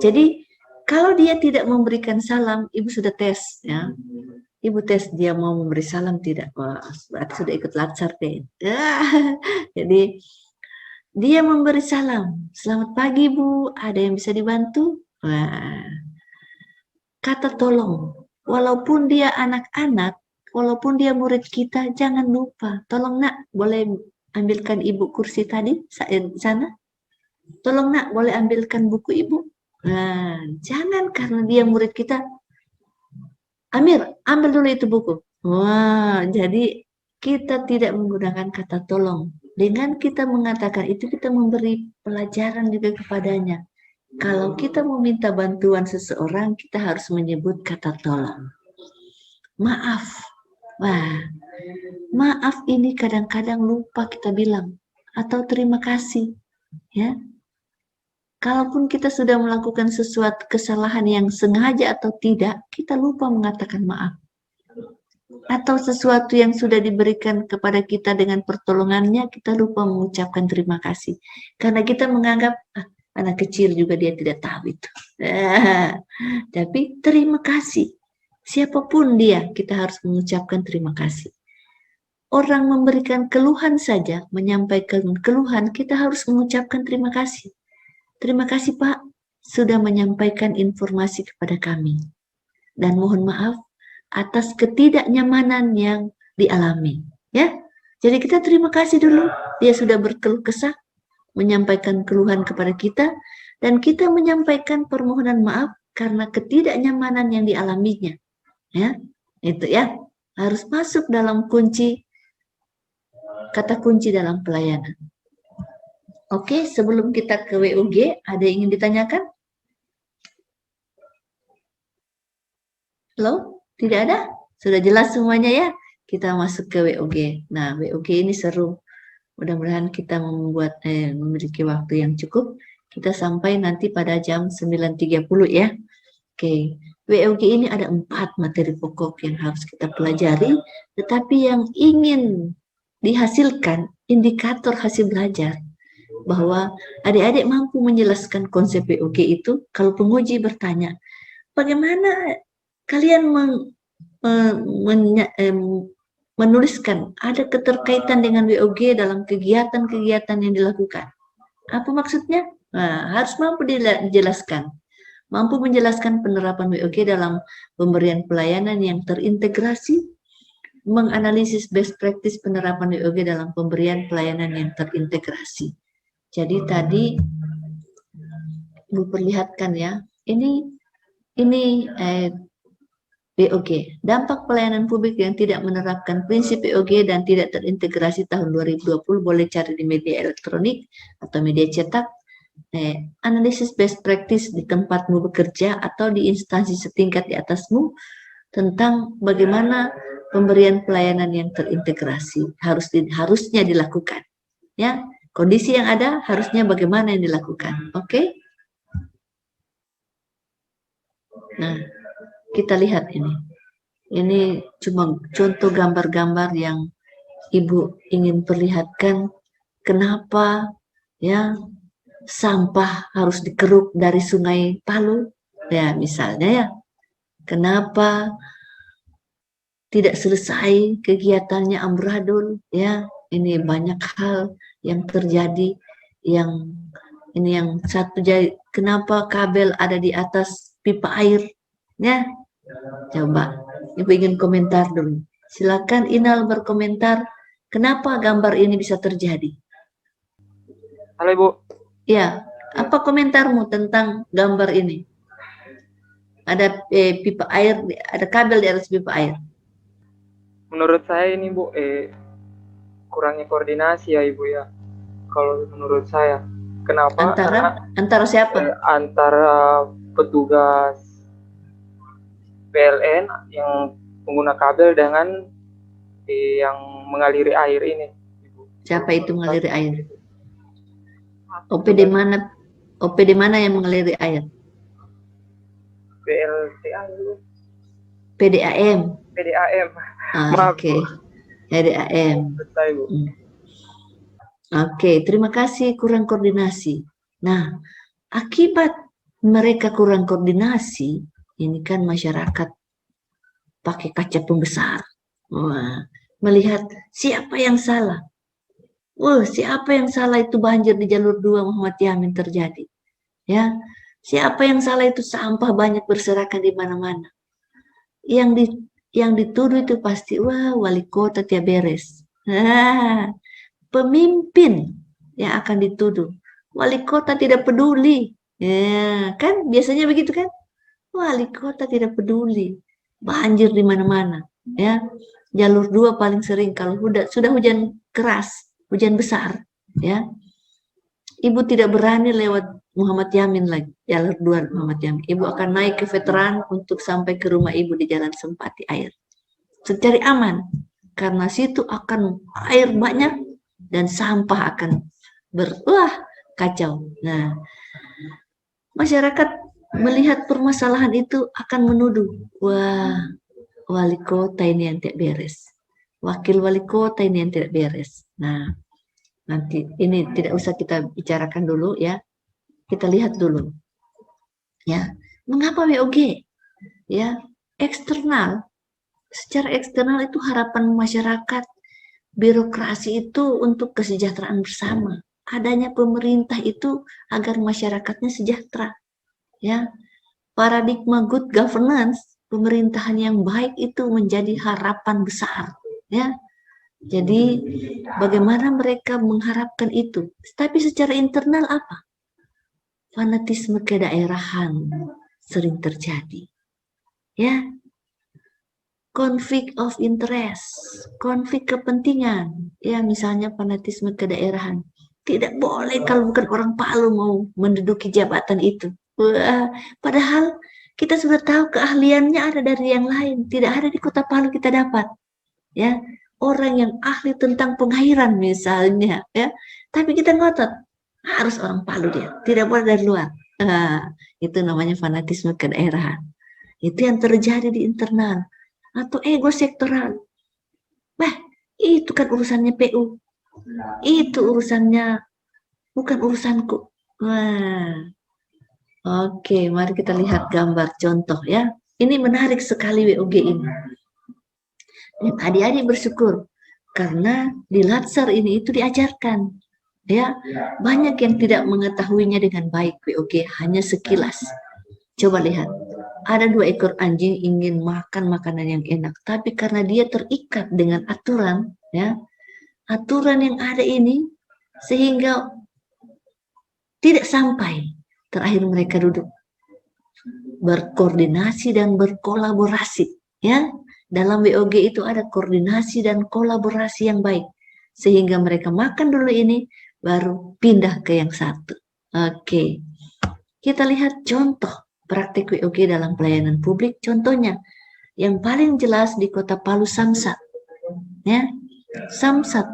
Jadi kalau dia tidak memberikan salam, Ibu sudah tes, ya. Ibu tes dia mau memberi salam tidak, wah, berarti sudah ikut latsar deh. Jadi dia memberi salam, selamat pagi Bu, ada yang bisa dibantu? Wah, kata tolong, walaupun dia anak-anak, walaupun dia murid kita, jangan lupa, tolong Nak, boleh ambilkan Ibu kursi tadi sana? Tolong Nak, boleh ambilkan buku Ibu? Nah, jangan karena dia murid kita, Amir, ambil dulu itu buku. Wah, jadi kita tidak menggunakan kata tolong. Dengan kita mengatakan itu, kita memberi pelajaran juga kepadanya. Kalau kita meminta bantuan seseorang, kita harus menyebut kata tolong. Maaf. Wah, maaf ini kadang-kadang lupa kita bilang. Atau terima kasih. Ya. Kalaupun kita sudah melakukan sesuatu kesalahan yang sengaja atau tidak, kita lupa mengatakan maaf. Atau sesuatu yang sudah diberikan kepada kita dengan pertolongannya, kita lupa mengucapkan terima kasih. Karena kita menganggap, anak kecil juga dia tidak tahu itu. Tapi terima kasih. Siapapun dia, kita harus mengucapkan terima kasih. Orang memberikan keluhan saja, menyampaikan keluhan, kita harus mengucapkan terima kasih. Terima kasih Pak, sudah menyampaikan informasi kepada kami. Dan mohon maaf atas ketidaknyamanan yang dialami. Ya, jadi kita terima kasih dulu. Dia sudah berkeluh kesah, menyampaikan keluhan kepada kita, dan kita menyampaikan permohonan maaf karena ketidaknyamanan yang dialaminya. Ya, itu ya, harus masuk dalam kunci, kata kunci dalam pelayanan. Oke, sebelum kita ke WUG, ada yang ingin ditanyakan? Halo? Tidak ada? Sudah jelas semuanya ya? Kita masuk ke WUG. Nah, WUG ini seru. Mudah-mudahan kita memiliki waktu yang cukup. Kita sampai nanti pada jam 9.30 ya. Oke, WUG ini ada 4 materi pokok yang harus kita pelajari. Tetapi yang ingin dihasilkan, indikator hasil belajar, bahwa adik-adik mampu menjelaskan konsep WUG itu. Kalau penguji bertanya, bagaimana kalian menuliskan ada keterkaitan dengan WUG dalam kegiatan-kegiatan yang dilakukan? Apa maksudnya? Nah, harus mampu dijelaskan. Mampu menjelaskan penerapan WUG dalam pemberian pelayanan yang terintegrasi, menganalisis best practice penerapan WUG dalam pemberian pelayanan yang terintegrasi. Jadi tadi Ibu perlihatkan ya, ini WUG, dampak pelayanan publik yang tidak menerapkan prinsip WUG dan tidak terintegrasi tahun 2020, boleh cari di media elektronik atau media cetak. Analisis best practice di tempatmu bekerja atau di instansi setingkat di atasmu tentang bagaimana pemberian pelayanan yang terintegrasi harusnya dilakukan. Ya, kondisi yang ada harusnya bagaimana yang dilakukan. Oke? Nah, kita lihat ini. Ini cuma contoh gambar-gambar yang Ibu ingin perlihatkan kenapa ya sampah harus dikeruk dari Sungai Palu. Ya, misalnya ya. Kenapa tidak selesai kegiatannya amburadul, ya. Ini banyak hal yang terjadi yang ini yang satu jadi kenapa kabel ada di atas pipa air, ya. Coba Ibu ingin komentar dulu. Silakan Inal berkomentar kenapa gambar ini bisa terjadi. Halo Ibu. Ya, apa komentarmu tentang gambar ini? Ada pipa air, ada kabel di atas pipa air. Menurut saya ini Bu, kurangnya koordinasi ya Ibu ya. Kalau menurut saya, kenapa? Antara siapa? Antara petugas PLN yang pengguna kabel dengan yang mengaliri air ini. Siapa itu mengaliri air? OPD mana yang mengaliri air? PLTA. PDAM. PDAM. Oke. PDAM. Oke, terima kasih kurang koordinasi. Nah, akibat mereka kurang koordinasi, ini kan masyarakat pakai kaca pembesar. Wah, melihat siapa yang salah. Siapa yang salah itu banjir di jalur 2 Muhammad Yamin terjadi. Ya, siapa yang salah itu sampah banyak berserakan di mana-mana. Yang dituduh itu pasti wali kota tidak beres. Pemimpin yang akan dituduh. Wali kota tidak peduli. Ya, kan biasanya begitu kan? Wali kota tidak peduli. Banjir di mana-mana, ya. Jalur 2 paling sering kalau sudah hujan keras, hujan besar, ya. Ibu tidak berani lewat Muhammad Yamin lagi, jalur 2 Muhammad Yamin. Ibu akan naik ke veteran untuk sampai ke rumah ibu di Jalan Sempati Air. Secara aman, karena situ akan air banyak dan sampah akan kacau. Nah, masyarakat melihat permasalahan itu akan menuduh, wali kota ini yang tidak beres. Wakil wali kota ini yang tidak beres. Nah, nanti ini tidak usah kita bicarakan dulu ya. Kita lihat dulu. Ya, mengapa WOG? Ya, eksternal. Secara eksternal itu harapan masyarakat, birokrasi itu untuk kesejahteraan bersama. Adanya pemerintah itu agar masyarakatnya sejahtera. Ya, paradigma good governance, pemerintahan yang baik itu menjadi harapan besar. Ya, jadi bagaimana mereka mengharapkan itu? Tapi secara internal apa? Fanatisme kedaerahan sering terjadi. Ya, konflik of interest, konflik kepentingan. Ya, misalnya fanatisme kedaerahan. Tidak boleh kalau bukan orang Palu mau menduduki jabatan itu. Padahal kita sudah tahu keahliannya ada dari yang lain, tidak ada di Kota Palu kita dapat, ya, orang yang ahli tentang pengairan misalnya, ya, tapi kita ngotot harus orang Palu dia, tidak boleh dari luar. Itu namanya fanatisme kedaerahan. Itu yang terjadi di internal atau ego sektoral. Itu kan urusannya PU, itu urusannya bukan urusanku. Oke, mari kita lihat gambar contoh ya. Ini menarik sekali WOG ini. Dan adik-adik bersyukur karena di Latsar ini itu diajarkan. Ya, banyak yang tidak mengetahuinya dengan baik WOG, hanya sekilas. Coba lihat. Ada 2 ekor anjing ingin makan makanan yang enak, tapi karena dia terikat dengan aturan, ya. Aturan yang ada ini sehingga tidak sampai. Terakhir mereka duduk berkoordinasi dan berkolaborasi, ya. Dalam WOG itu ada koordinasi dan kolaborasi yang baik sehingga mereka makan dulu ini baru pindah ke yang satu. Oke, kita lihat contoh praktik WOG dalam pelayanan publik. Contohnya, yang paling jelas di Kota Palu Samsat. Ya, Samsat.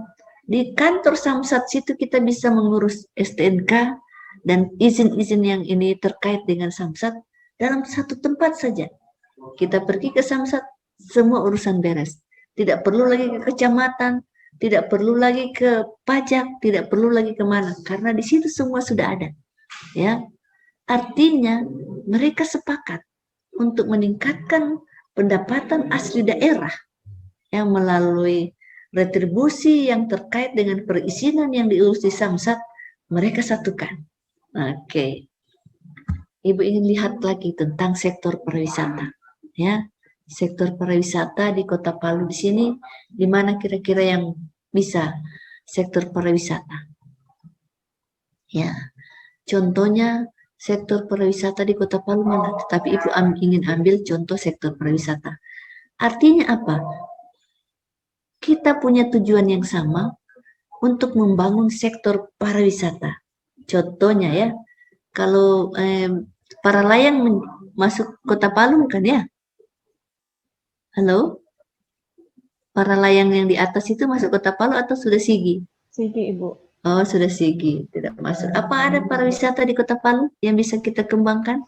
Di kantor Samsat situ kita bisa mengurus STNK dan izin-izin yang ini terkait dengan Samsat dalam satu tempat saja. Kita pergi ke Samsat, semua urusan beres. Tidak perlu lagi ke kecamatan, tidak perlu lagi ke pajak, tidak perlu lagi kemana, karena di situ semua sudah ada. Ya, artinya mereka sepakat untuk meningkatkan pendapatan asli daerah yang melalui retribusi yang terkait dengan perizinan yang diurus di Samsat, mereka satukan. Oke, Ibu ingin lihat lagi tentang sektor pariwisata, ya. Sektor pariwisata di Kota Palu di sini, di mana kira-kira yang bisa sektor pariwisata? Ya, contohnya sektor pariwisata di Kota Palu mana? Tetapi Ibu ingin ambil contoh sektor pariwisata. Artinya apa? Kita punya tujuan yang sama untuk membangun sektor pariwisata. Contohnya ya, kalau para layang masuk Kota Palu kan ya? Halo? Para layang yang di atas itu masuk Kota Palu atau sudah Sigi? Sigi, Ibu. Oh, sudah Sigi, tidak masuk. Apa ada pariwisata di Kota Palu yang bisa kita kembangkan?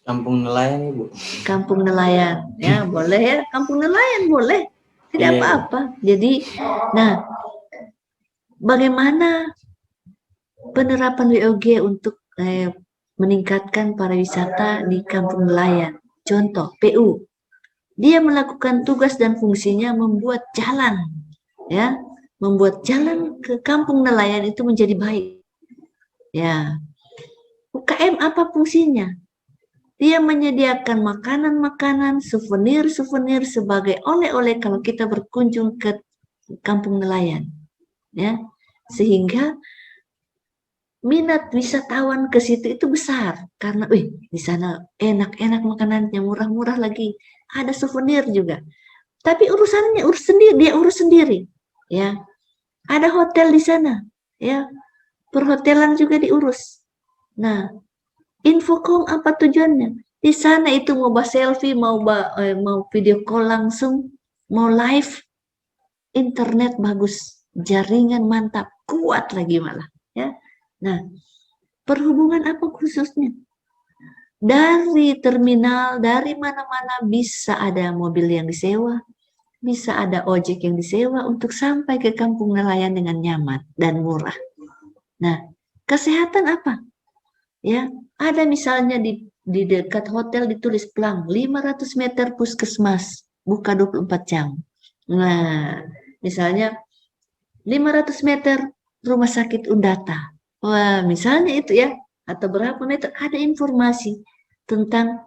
Kampung nelayan, Ibu. Kampung nelayan, ya boleh ya. Kampung nelayan boleh, tidak apa-apa. Jadi, nah, bagaimana penerapan WOG untuk meningkatkan pariwisata di kampung nelayan? Contoh, PU. Dia melakukan tugas dan fungsinya membuat jalan, ya, membuat jalan ke kampung nelayan itu menjadi baik. Ya, UKM apa fungsinya? Dia menyediakan makanan-makanan, souvenir-souvenir sebagai oleh-oleh kalau kita berkunjung ke kampung nelayan, ya, sehingga minat wisatawan ke situ itu besar karena, di sana enak-enak makanannya, murah-murah lagi. Ada souvenir juga. Tapi urusannya urus sendiri, dia urus sendiri, ya. Ada hotel di sana, ya. Perhotelan juga diurus. Nah, Infocom apa tujuannya? Di sana itu mau selfie, mau video call langsung, mau live, internet bagus, jaringan mantap, kuat lagi malah, ya. Nah, perhubungan apa khususnya? Dari terminal, dari mana-mana bisa ada mobil yang disewa, bisa ada ojek yang disewa untuk sampai ke kampung nelayan dengan nyaman dan murah. Nah, kesehatan apa? Ya, ada misalnya di dekat hotel ditulis pelang 500 meter puskesmas, buka 24 jam. Nah, misalnya 500 meter rumah sakit Undata. Wah, misalnya itu ya, atau berapa meter, ada informasi tentang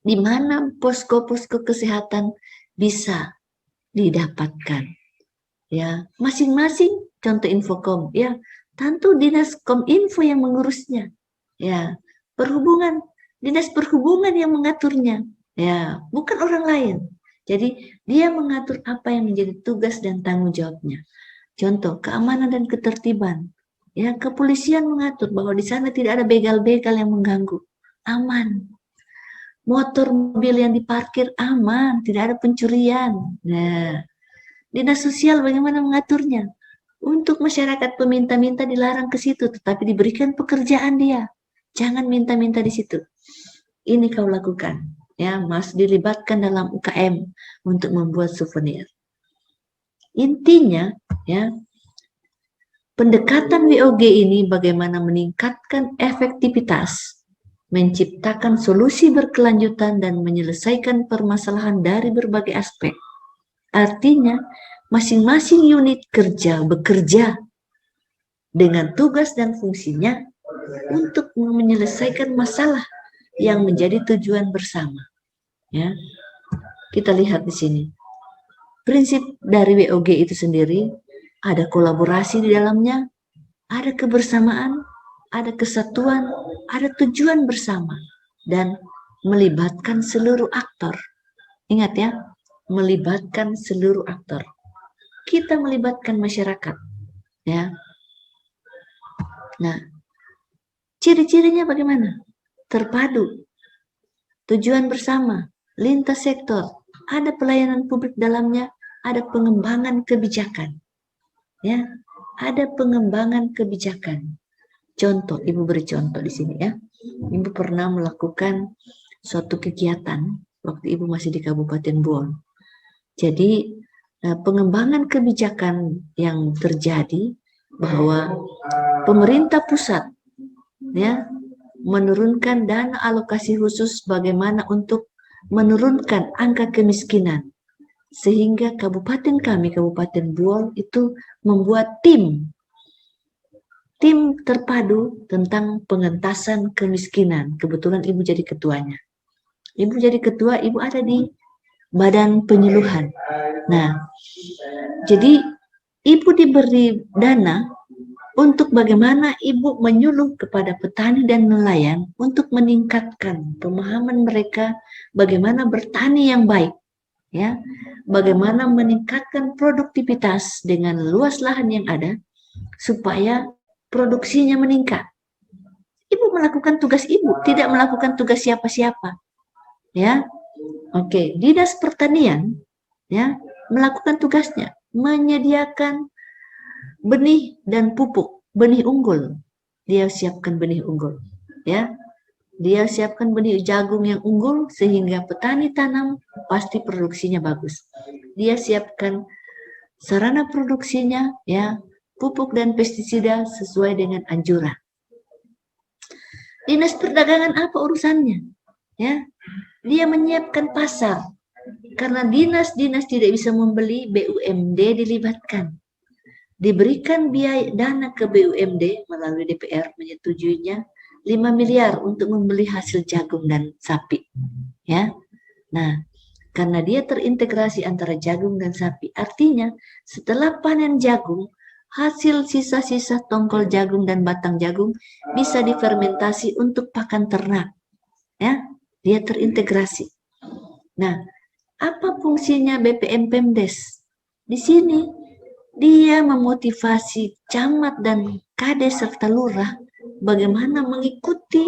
di mana posko-posko kesehatan bisa didapatkan. Ya, masing-masing contoh Infocom, ya, tentu Dinas Kominfo yang mengurusnya. Ya, perhubungan, Dinas Perhubungan yang mengaturnya. Ya, bukan orang lain. Jadi, dia mengatur apa yang menjadi tugas dan tanggung jawabnya. Contoh, keamanan dan ketertiban. Ya, kepolisian mengatur bahwa di sana tidak ada begal-begal yang mengganggu. Aman. Motor mobil yang diparkir aman, tidak ada pencurian. Nah, Dinas Sosial bagaimana mengaturnya? Untuk masyarakat peminta-minta dilarang ke situ, tetapi diberikan pekerjaan dia. Jangan minta-minta di situ. Ini kau lakukan. Ya, Mas dilibatkan dalam UKM untuk membuat souvenir. Intinya, ya, pendekatan WOG ini bagaimana meningkatkan efektivitas, menciptakan solusi berkelanjutan dan menyelesaikan permasalahan dari berbagai aspek. Artinya, masing-masing unit kerja bekerja dengan tugas dan fungsinya untuk menyelesaikan masalah yang menjadi tujuan bersama. Ya, kita lihat di sini. Prinsip dari WOG itu sendiri ada kolaborasi di dalamnya, ada kebersamaan, ada kesatuan, ada tujuan bersama, dan melibatkan seluruh aktor. Ingat ya, melibatkan seluruh aktor. Kita melibatkan masyarakat, ya. Nah, Ciri-cirinya bagaimana? Terpadu, tujuan bersama, lintas sektor, ada pelayanan publik dalamnya, ada pengembangan kebijakan. Ya, ada pengembangan kebijakan. Contoh, Ibu beri contoh di sini ya. Ibu pernah melakukan suatu kegiatan waktu Ibu masih di Kabupaten Buol. Jadi pengembangan kebijakan yang terjadi bahwa pemerintah pusat ya menurunkan dana alokasi khusus bagaimana untuk menurunkan angka kemiskinan, sehingga kabupaten kami, Kabupaten Buol, itu membuat tim terpadu tentang pengentasan kemiskinan. Kebetulan Ibu jadi ketuanya. Ibu jadi ketua, Ibu ada di badan penyuluhan. Nah, jadi Ibu diberi dana untuk bagaimana Ibu menyuluh kepada petani dan nelayan untuk meningkatkan pemahaman mereka bagaimana bertani yang baik, ya, bagaimana meningkatkan produktivitas dengan luas lahan yang ada supaya produksinya meningkat. Ibu melakukan tugas Ibu, tidak melakukan tugas siapa-siapa, ya. Oke, Dinas Pertanian, ya, melakukan tugasnya, menyediakan benih dan pupuk, benih unggul. Dia siapkan benih unggul, ya. Dia siapkan benih jagung yang unggul sehingga petani tanam pasti produksinya bagus. Dia siapkan sarana produksinya, ya, pupuk dan pestisida sesuai dengan anjuran. Dinas Perdagangan apa urusannya? Ya, dia menyiapkan pasar. Karena dinas-dinas tidak bisa membeli, BUMD dilibatkan. Diberikan biaya dana ke BUMD melalui DPR menyetujuinya 5 miliar untuk membeli hasil jagung dan sapi. Ya. Nah, karena dia terintegrasi antara jagung dan sapi, artinya setelah panen jagung, hasil sisa-sisa tongkol jagung dan batang jagung bisa difermentasi untuk pakan ternak. Ya, dia terintegrasi. Nah, apa fungsinya BPM Pemdes? Di sini dia memotivasi camat dan kades serta lurah bagaimana mengikuti,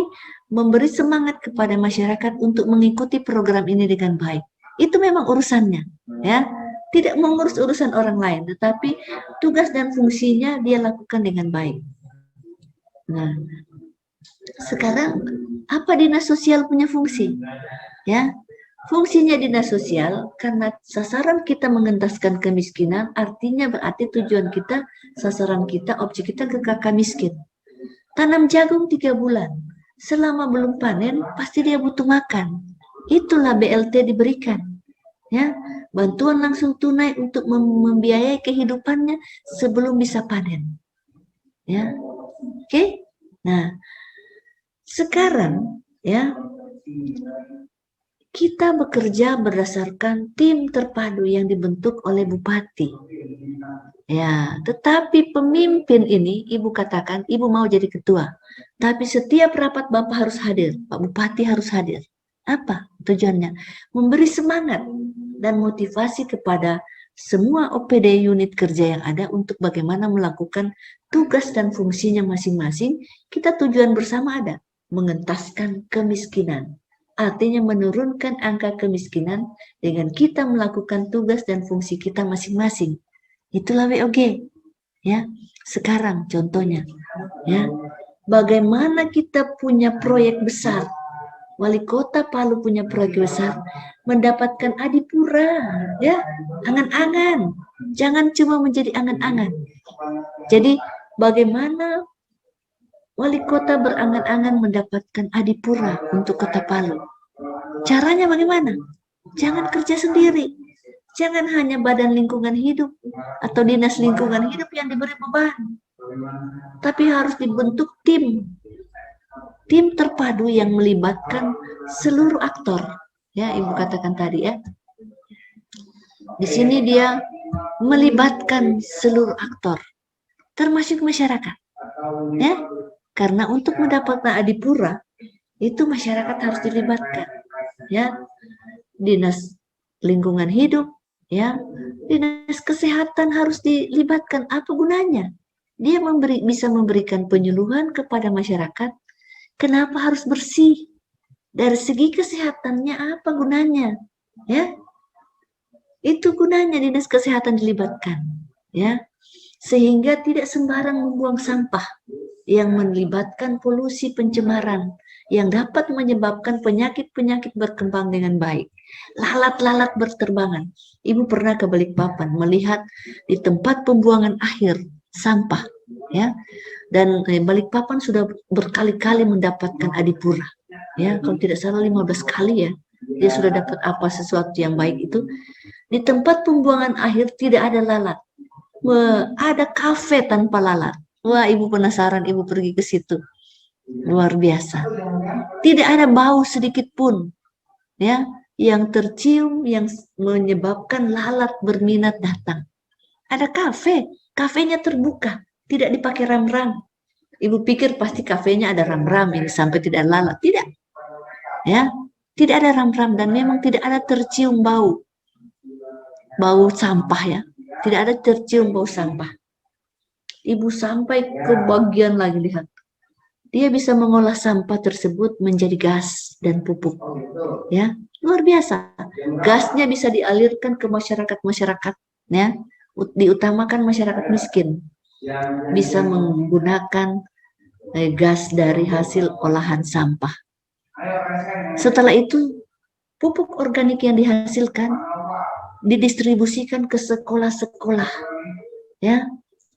memberi semangat kepada masyarakat untuk mengikuti program ini dengan baik. Itu memang urusannya, ya. Tidak mengurus urusan orang lain, tetapi tugas dan fungsinya dia lakukan dengan baik. Nah, sekarang apa dinas sosial punya fungsi? Ya, fungsinya dinas sosial karena sasaran kita mengentaskan kemiskinan, artinya berarti tujuan kita, sasaran kita, objek kita ke kakak miskin. Tanam jagung 3 bulan, selama belum panen pasti dia butuh makan. Itulah BLT diberikan. Ya, bantuan langsung tunai untuk membiayai kehidupannya sebelum bisa panen. Ya, oke. Nah, sekarang ya kita bekerja berdasarkan tim terpadu yang dibentuk oleh bupati. Ya, tetapi pemimpin ini Ibu katakan Ibu mau jadi ketua, tapi setiap rapat Bapak harus hadir, Pak Bupati harus hadir. Apa tujuannya? Memberi semangat dan motivasi kepada semua OPD unit kerja yang ada untuk bagaimana melakukan tugas dan fungsinya masing-masing. Kita tujuan bersama ada, mengentaskan kemiskinan. Artinya menurunkan angka kemiskinan dengan kita melakukan tugas dan fungsi kita masing-masing. Itulah WOG. Ya, sekarang contohnya, ya, bagaimana kita punya proyek besar. Wali Kota Palu punya proyek besar, mendapatkan adipura, ya, angan-angan. Jangan cuma menjadi angan-angan. Jadi bagaimana Wali Kota berangan-angan mendapatkan adipura untuk Kota Palu? Caranya bagaimana? Jangan kerja sendiri. Jangan hanya Badan Lingkungan Hidup atau Dinas Lingkungan Hidup yang diberi beban. Tapi harus dibentuk tim terpadu yang melibatkan seluruh aktor. Ya, Ibu katakan tadi ya. Di sini dia melibatkan seluruh aktor, termasuk masyarakat. Ya, karena untuk mendapatkan adipura itu masyarakat harus dilibatkan. Ya, Dinas Lingkungan Hidup, ya, Dinas Kesehatan harus dilibatkan. Apa gunanya? Dia bisa memberikan penyuluhan kepada masyarakat Kenapa harus bersih? Dari segi kesehatannya apa gunanya? Ya, itu gunanya dinas kesehatan dilibatkan, ya, sehingga tidak sembarang membuang sampah yang melibatkan polusi pencemaran yang dapat menyebabkan penyakit-penyakit berkembang dengan baik. Lalat-lalat berterbangan. Ibu pernah ke Balikpapan melihat di tempat pembuangan akhir sampah, ya, dan Balikpapan sudah berkali-kali mendapatkan adipura, ya, kalau tidak salah 15 kali, ya, dia sudah dapat apa sesuatu yang baik itu. Di tempat pembuangan akhir tidak ada lalat, ada kafe tanpa lalat. Wah, ibu penasaran, ibu pergi ke situ, luar biasa. Tidak ada bau sedikit pun, ya, yang tercium yang menyebabkan lalat berminat datang. Ada kafe, kafenya terbuka, tidak dipakai ram-ram. Ibu pikir pasti kafenya ada ram-ram ini sampai tidak lalat. Tidak, ya, tidak ada ram-ram dan memang tidak ada tercium bau sampah, ya, tidak ada tercium bau sampah. Ibu sampai ke bagian lagi, lihat, dia bisa mengolah sampah tersebut menjadi gas dan pupuk, ya, luar biasa. Gasnya bisa dialirkan ke masyarakat, ya, diutamakan masyarakat miskin bisa menggunakan gas dari hasil olahan sampah. Setelah itu pupuk organik yang dihasilkan didistribusikan ke sekolah-sekolah, ya,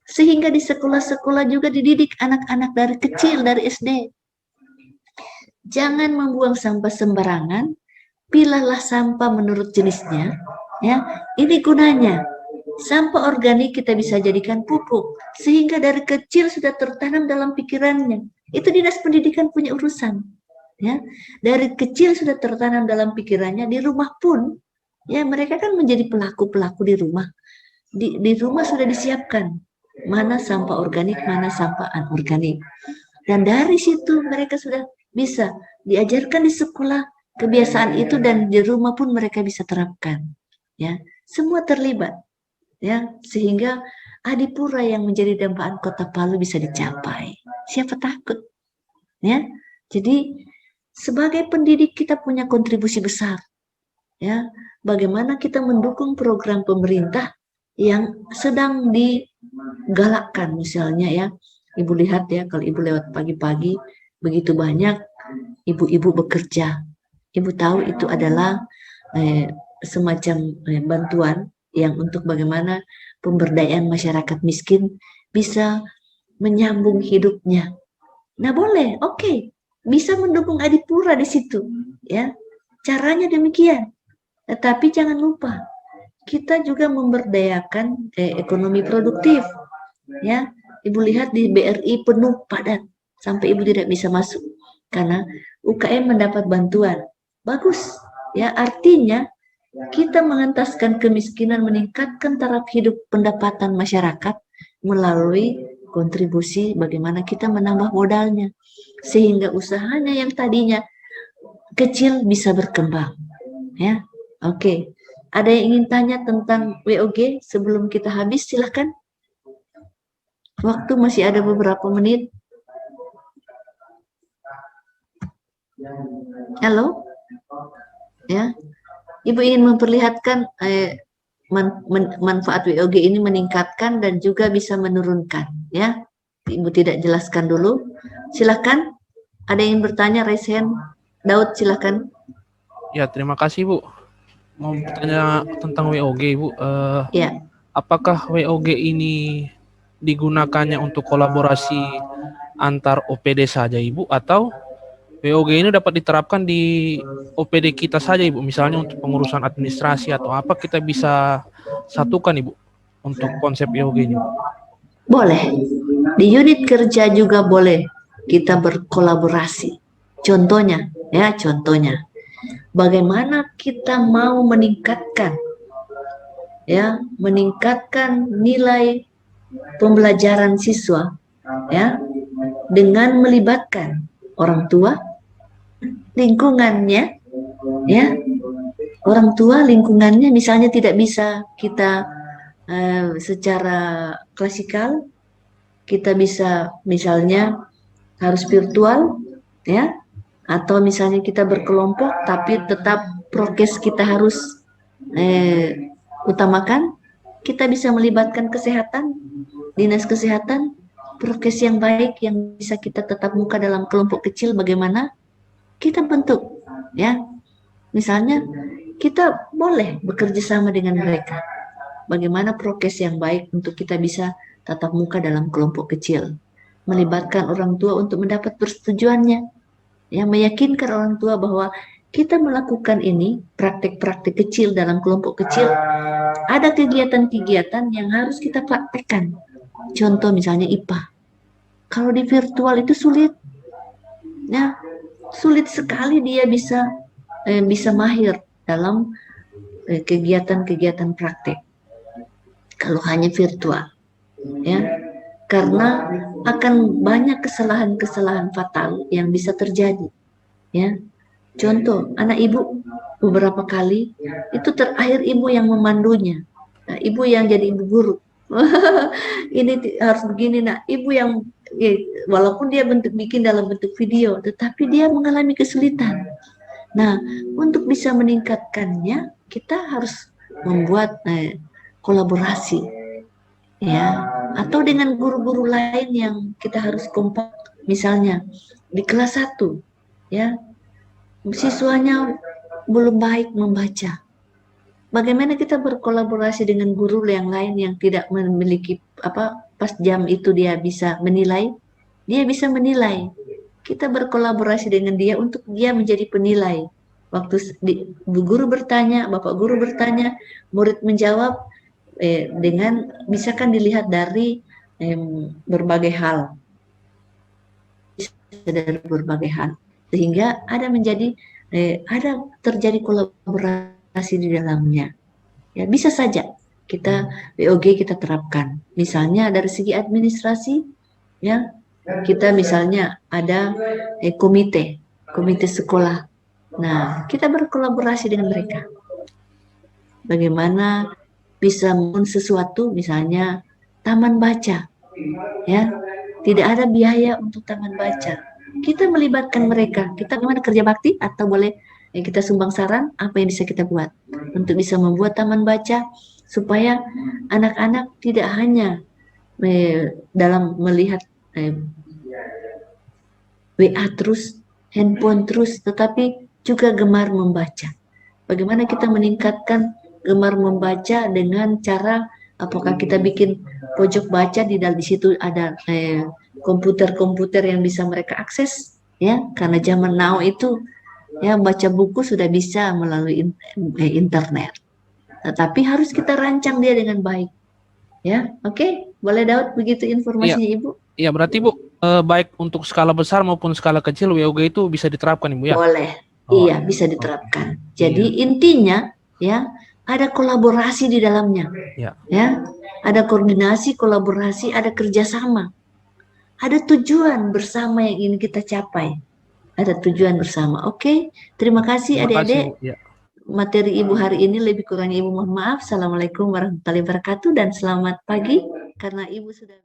sehingga di sekolah-sekolah juga dididik anak-anak dari kecil, dari SD. Jangan membuang sampah sembarangan, pilahlah sampah menurut jenisnya, ya. Ini gunanya. Sampah organik kita bisa jadikan pupuk, sehingga dari kecil sudah tertanam dalam pikirannya. Itu dinas pendidikan punya urusan, ya. Dari kecil sudah tertanam dalam pikirannya, di rumah pun, ya, mereka kan menjadi pelaku-pelaku di rumah. Di rumah sudah disiapkan mana sampah organik, mana sampah anorganik. Dan dari situ mereka sudah bisa diajarkan di sekolah kebiasaan itu, dan di rumah pun mereka bisa terapkan, ya. Semua terlibat, ya, sehingga adipura yang menjadi dambaan Kota Palu bisa dicapai. Siapa takut, ya? Jadi sebagai pendidik kita punya kontribusi besar, ya. Bagaimana kita mendukung program pemerintah yang sedang digalakkan, misalnya, ya, ibu lihat, ya, kalau ibu lewat pagi-pagi begitu banyak ibu-ibu bekerja. Ibu tahu itu adalah semacam bantuan yang untuk bagaimana pemberdayaan masyarakat miskin bisa menyambung hidupnya. Nah, boleh, oke, bisa mendukung adipura di situ, ya. Caranya demikian. Tetapi jangan lupa, kita juga memberdayakan ekonomi produktif, ya. Ibu lihat di BRI penuh padat sampai ibu tidak bisa masuk karena UKM mendapat bantuan. Bagus, ya, artinya kita mengentaskan kemiskinan, meningkatkan taraf hidup pendapatan masyarakat melalui kontribusi bagaimana kita menambah modalnya sehingga usahanya yang tadinya kecil bisa berkembang, ya. Oke, ada yang ingin tanya tentang WOG sebelum kita habis? Silahkan. Waktu masih ada beberapa menit. Halo, ya. Ibu ingin memperlihatkan manfaat WOG ini meningkatkan dan juga bisa menurunkan, ya. Ibu tidak jelaskan dulu. Silahkan. Ada yang ingin bertanya, raise hand. Daud, silahkan. Ya, terima kasih, Bu. Mau bertanya tentang WOG, Ibu. Ya. Apakah WOG ini digunakannya untuk kolaborasi antar OPD saja, Ibu, atau WOG ini dapat diterapkan di OPD kita saja, Ibu? Misalnya untuk pengurusan administrasi atau apa, kita bisa satukan, Ibu, untuk konsep WOG ini? Boleh. Di unit kerja juga boleh kita berkolaborasi. Contohnya, ya, contohnya. Bagaimana kita mau meningkatkan, ya, meningkatkan nilai pembelajaran siswa, ya, dengan melibatkan orang tua, lingkungannya, ya, orang tua, lingkungannya, misalnya tidak bisa kita secara klasikal, kita bisa misalnya harus virtual, ya. Atau misalnya kita berkelompok tapi tetap prokes kita harus utamakan, kita bisa melibatkan kesehatan, dinas kesehatan, prokes yang baik yang bisa kita tetap muka dalam kelompok kecil, bagaimana kita bentuk, ya. Misalnya kita boleh bekerja sama dengan mereka. Bagaimana prokes yang baik untuk kita bisa tatap muka dalam kelompok kecil. Melibatkan orang tua untuk mendapat persetujuannya. Ya, meyakinkan orang tua bahwa kita melakukan ini, praktek-praktek kecil dalam kelompok kecil, ada kegiatan-kegiatan yang harus kita praktekkan. Contoh misalnya IPA. Kalau di virtual itu sulit. Ya, sulit sekali dia bisa mahir dalam kegiatan-kegiatan praktek. Kalau hanya virtual, ya, karena akan banyak kesalahan-kesalahan fatal yang bisa terjadi, ya. Contoh, anak ibu beberapa kali itu terakhir ibu yang memandunya, nah, ibu yang jadi ibu guru. Ini harus begini, nak. Ibu yang walaupun dia bikin dalam bentuk video, tetapi dia mengalami kesulitan. Nah, untuk bisa meningkatkannya, kita harus membuat kolaborasi, ya, atau dengan guru-guru lain yang kita harus kompak. Misalnya di kelas 1, ya, siswanya belum baik membaca. Bagaimana kita berkolaborasi dengan guru yang lain yang tidak memiliki pas jam itu dia bisa menilai, kita berkolaborasi dengan dia untuk dia menjadi penilai. Waktu guru bertanya, bapak guru bertanya, murid menjawab, dengan misalkan dilihat dari berbagai hal, sehingga ada terjadi kolaborasi di dalamnya. Ya, bisa saja kita WOG kita terapkan. Misalnya dari segi administrasi, ya, kita misalnya ada komite sekolah. Nah, kita berkolaborasi dengan mereka. Bagaimana bisa membangun sesuatu, misalnya taman baca, ya, tidak ada biaya untuk taman baca. Kita melibatkan mereka. Kita gimana kerja bakti atau boleh kita sumbang saran apa yang bisa kita buat untuk bisa membuat taman baca supaya anak-anak tidak hanya dalam melihat WA terus, handphone terus, tetapi juga gemar membaca. Bagaimana kita meningkatkan gemar membaca dengan cara apakah kita bikin pojok baca di situ ada komputer-komputer yang bisa mereka akses, ya, karena zaman now itu ya baca buku sudah bisa melalui internet. Tetapi harus kita rancang dia dengan baik. Ya, oke. Boleh Daud begitu informasinya, Ibu? Iya, berarti Bu, baik untuk skala besar maupun skala kecil WOG itu bisa diterapkan, Ibu, ya? Boleh. Iya, bisa diterapkan. Jadi intinya, ya, ada kolaborasi di dalamnya, ya, ada koordinasi, kolaborasi, ada kerjasama, ada tujuan bersama yang ingin kita capai, ada tujuan bersama. Oke, terima kasih adik-adik. Materi Ibu hari ini lebih kurang Ibu mohon maaf. Assalamualaikum warahmatullahi wabarakatuh dan selamat pagi karena Ibu sudah